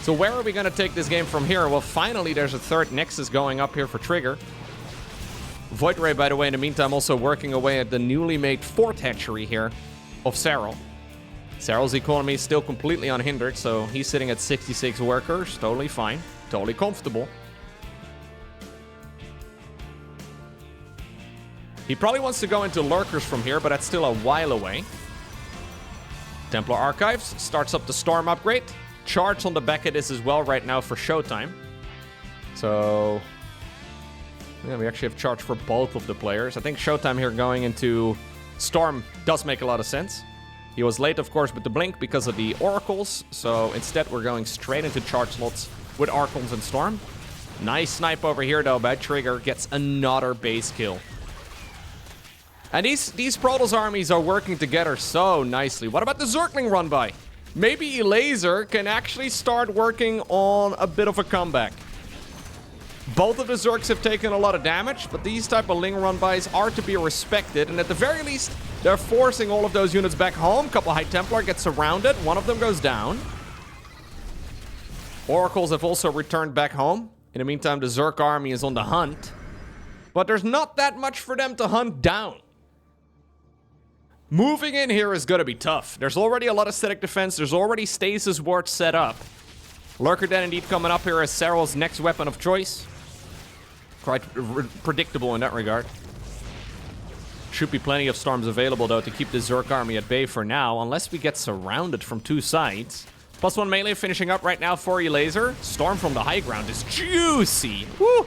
So where are we going to take this game from here? Well, finally, there's a 3rd Nexus going up here for Trigger. Void Ray, by the way, in the meantime, also working away at the newly made 4th hatchery here of Serral. Serral's economy is still completely unhindered, so he's sitting at 66 workers. Totally fine. Totally comfortable. He probably wants to go into Lurkers from here, but that's still a while away. Templar Archives starts up the Storm upgrade. Charge on the back of this as well right now for ShoWTimE. So, yeah, we actually have charge for both of the players. I think ShoWTimE here going into Storm does make a lot of sense. He was late, of course, with the blink because of the oracles. So instead, we're going straight into charge slots with oracles and Storm. Nice snipe over here, though, by Trigger. Gets another base kill. And these Protoss armies are working together so nicely. What about the Zergling run by? Maybe Elazer can actually start working on a bit of a comeback. Both of the Zergs have taken a lot of damage, but these type of Ling run-bys are to be respected. And at the very least, they're forcing all of those units back home. Couple High Templar get surrounded. One of them goes down. Oracles have also returned back home. In the meantime, the Zerg army is on the hunt. But there's not that much for them to hunt down. Moving in here is going to be tough. There's already a lot of static defense. There's already stasis wards set up. Lurker Den indeed coming up here as Serral's next weapon of choice. Quite predictable in that regard. Should be plenty of storms available, though, to keep the Zerg army at bay for now, unless we get surrounded from two sides. +1 melee finishing up right now for Elazer. Storm from the high ground is juicy. Woo!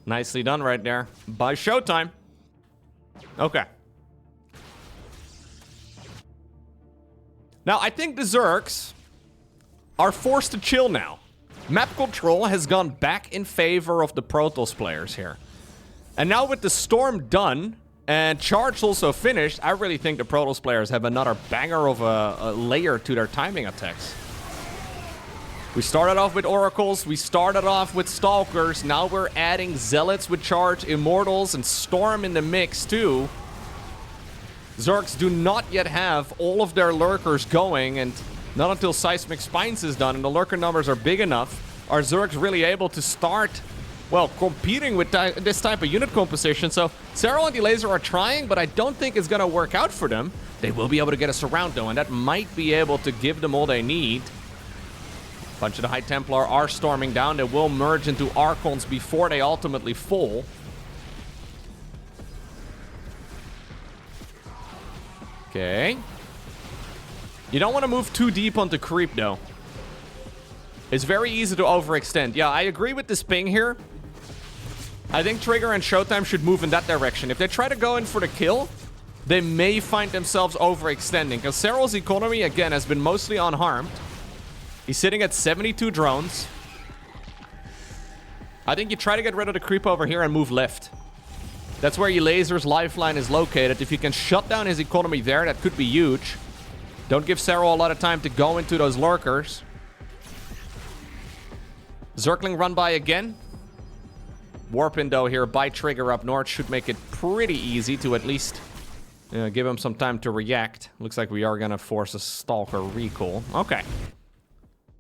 Nicely done right there by ShoWTimE. Okay. Now, I think the Zergs are forced to chill now. Map control has gone back in favor of the Protoss players here. And now with the Storm done and Charge also finished, I really think the Protoss players have another banger of a layer to their timing attacks. We started off with Oracles, we started off with Stalkers, now we're adding Zealots with Charge, Immortals, and Storm in the mix too. Zergs do not yet have all of their Lurkers going, and not until Seismic Spines is done and the Lurker numbers are big enough are Zergs really able to start, well, competing with this type of unit composition. So Serral and Elazer are trying, but I don't think it's going to work out for them. They will be able to get a surround, though, and that might be able to give them all they need. A bunch of the High Templar are storming down. They will merge into Archons before they ultimately fall. Okay. You don't want to move too deep onto creep, though. It's very easy to overextend. Yeah, I agree with this ping here. I think Trigger and ShoWTimE should move in that direction. If they try to go in for the kill, they may find themselves overextending. Because Serral's economy, again, has been mostly unharmed. He's sitting at 72 drones. I think you try to get rid of the creep over here and move left. That's where Elazer's lifeline is located. If you can shut down his economy there, that could be huge. Don't give Serral a lot of time to go into those lurkers. Zergling run by again. Warp window here by Trigger up north should make it pretty easy to at least give him some time to react. Looks like we are going to force a Stalker recall. Okay.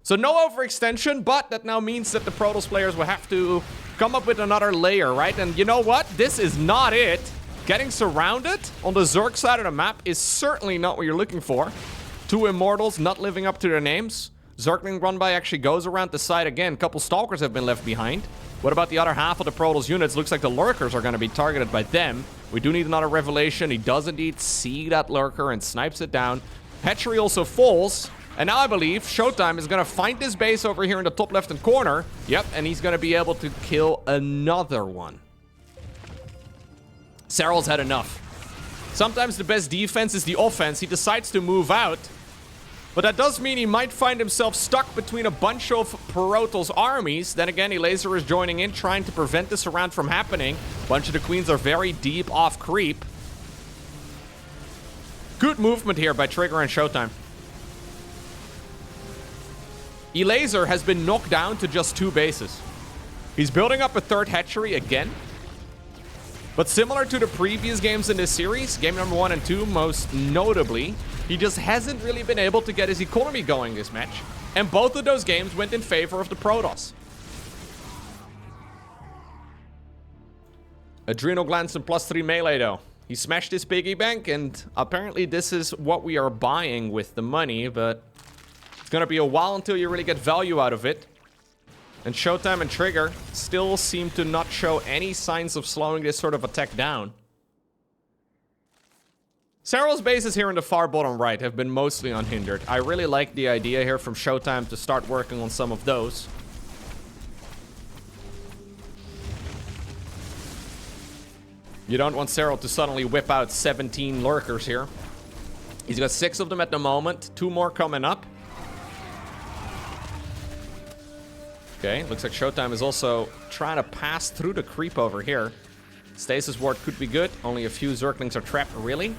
So no overextension, but that now means that the Protoss players will have to come up with another layer, right? And you know what? This is not it. Getting surrounded on the Zerg side of the map is certainly not what you're looking for. Two Immortals not living up to their names. Zergling run by actually goes around the side again. A couple Stalkers have been left behind. What about the other half of the Protoss units? Looks like the Lurkers are going to be targeted by them. We do need another Revelation. He does indeed see that Lurker and snipes it down. Hatchery also falls. And now I believe ShoWTimE is going to find this base over here in the top left-hand corner. Yep, and he's going to be able to kill another one. Serral's had enough. Sometimes the best defense is the offense. He decides to move out. But that does mean he might find himself stuck between a bunch of Protoss armies. Then again, Elazer is joining in, trying to prevent this surround from happening. A bunch of the queens are very deep off creep. Good movement here by Trigger and ShoWTimE. Elazer has been knocked down to just 2 bases. He's building up a 3rd hatchery again. But similar to the previous games in this series, game number 1 and 2 most notably, he just hasn't really been able to get his economy going this match. And both of those games went in favor of the Protoss. Adrenal Glands and +3 melee though. He smashed his piggy bank, and apparently this is what we are buying with the money, but it's gonna be a while until you really get value out of it. And ShoWTimE and Trigger still seem to not show any signs of slowing this sort of attack down. Serral's bases here in the far bottom right have been mostly unhindered. I really like the idea here from ShoWTimE to start working on some of those. You don't want Serral to suddenly whip out 17 lurkers here. He's got 6 of them at the moment. 2 more coming up. Okay, looks like ShoWTimE is also trying to pass through the creep over here. Stasis ward could be good. Only a few Zerglings are trapped, really.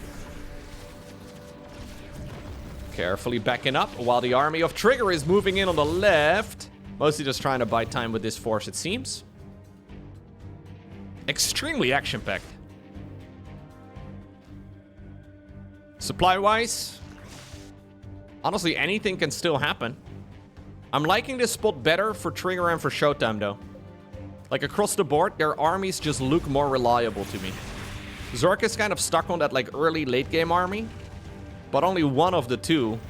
Carefully backing up while the army of Trigger is moving in on the left. Mostly just trying to buy time with this force, it seems. Extremely action-packed. Supply-wise, honestly, anything can still happen. I'm liking this spot better for Trigger and for ShoWTimE, though. Like, across the board, their armies just look more reliable to me. Zerg is kind of stuck on that, like, early, late-game army. But only one of the two.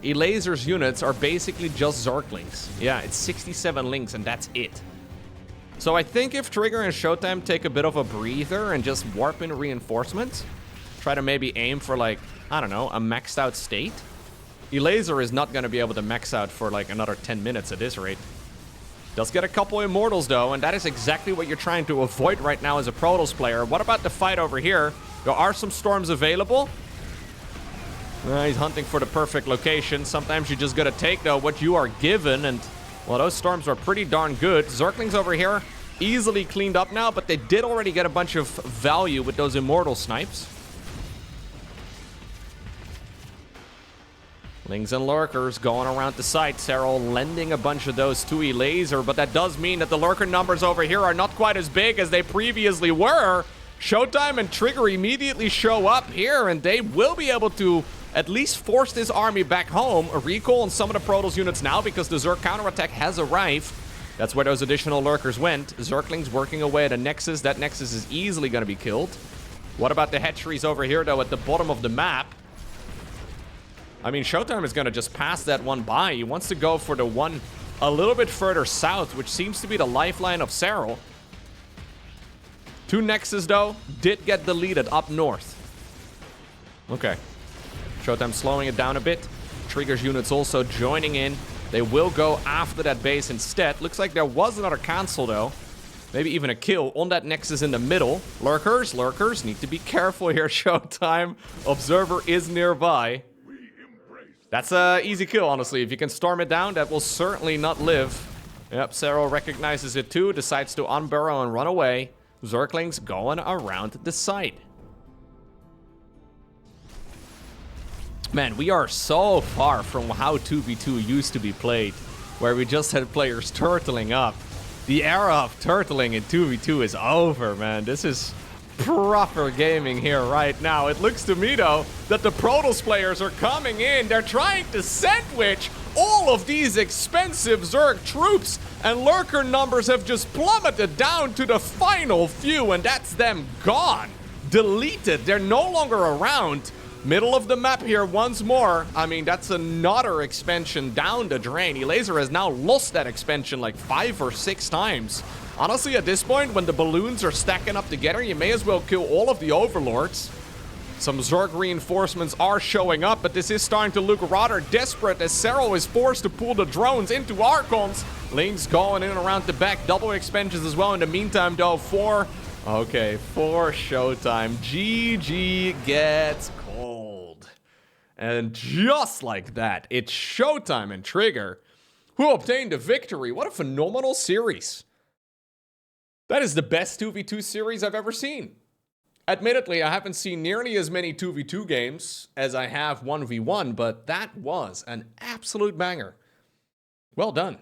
Elazer's units are basically just Zerglings. Yeah, it's 67 links, and that's it. So I think if Trigger and ShoWTimE take a bit of a breather and just warp in reinforcements, try to maybe aim for, like, I don't know, a maxed out state. Elazer is not going to be able to max out for, like, another 10 minutes at this rate. Does get a couple Immortals, though, and that is exactly what you're trying to avoid right now as a Protoss player. What about the fight over here? There are some Storms available. He's hunting for the perfect location. Sometimes you just gotta take, though, what you are given, and, well, those Storms are pretty darn good. Zerglings over here, easily cleaned up now, but they did already get a bunch of value with those Immortal snipes. Lings and Lurkers going around the site. Serral lending a bunch of those to Elazer, but that does mean that the Lurker numbers over here are not quite as big as they previously were. ShoWTimE and Trigger immediately show up here, and they will be able to at least force this army back home. A recall on some of the Protoss units now because the Zerg counterattack has arrived. That's where those additional Lurkers went. Zerglings working away at a Nexus. That Nexus is easily going to be killed. What about the hatcheries over here, though, at the bottom of the map? I mean, ShoWTimE is going to just pass that one by. He wants to go for the one a little bit further south, which seems to be the lifeline of Serral. 2 Nexus, though, did get deleted up north. Okay. ShoWTimE slowing it down a bit. Trigger's units also joining in. They will go after that base instead. Looks like there was another cancel, though. Maybe even a kill on that Nexus in the middle. Lurkers need to be careful here, ShoWTimE. Observer is nearby. That's an easy kill, honestly. If you can storm it down, that will certainly not live. Yep, Serral recognizes it too, decides to unburrow and run away. Zerglings going around the site. Man, we are so far from how 2v2 used to be played, where we just had players turtling up. The era of turtling in 2v2 is over, man. This is proper gaming here right now. It looks to me, though, that the Protoss players are coming in. They're trying to sandwich all of these expensive Zerg troops, and Lurker numbers have just plummeted down to the final few, and that's them gone. Deleted. They're no longer around. Middle of the map here once more. I mean, that's another expansion down the drain. Elazer has now lost that expansion like 5 or 6 times. Honestly, at this point, when the balloons are stacking up together, you may as well kill all of the Overlords. Some Zerg reinforcements are showing up, but this is starting to look rather desperate as Serral is forced to pull the drones into Archons. Lings going in and around the back. Double expansions as well in the meantime, though, for ShoWTimE. GG gets cold. And just like that, it's ShoWTimE and Trigger who obtained a victory. What a phenomenal series. That is the best 2v2 series I've ever seen. Admittedly, I haven't seen nearly as many 2v2 games as I have 1v1, but that was an absolute banger. Well done.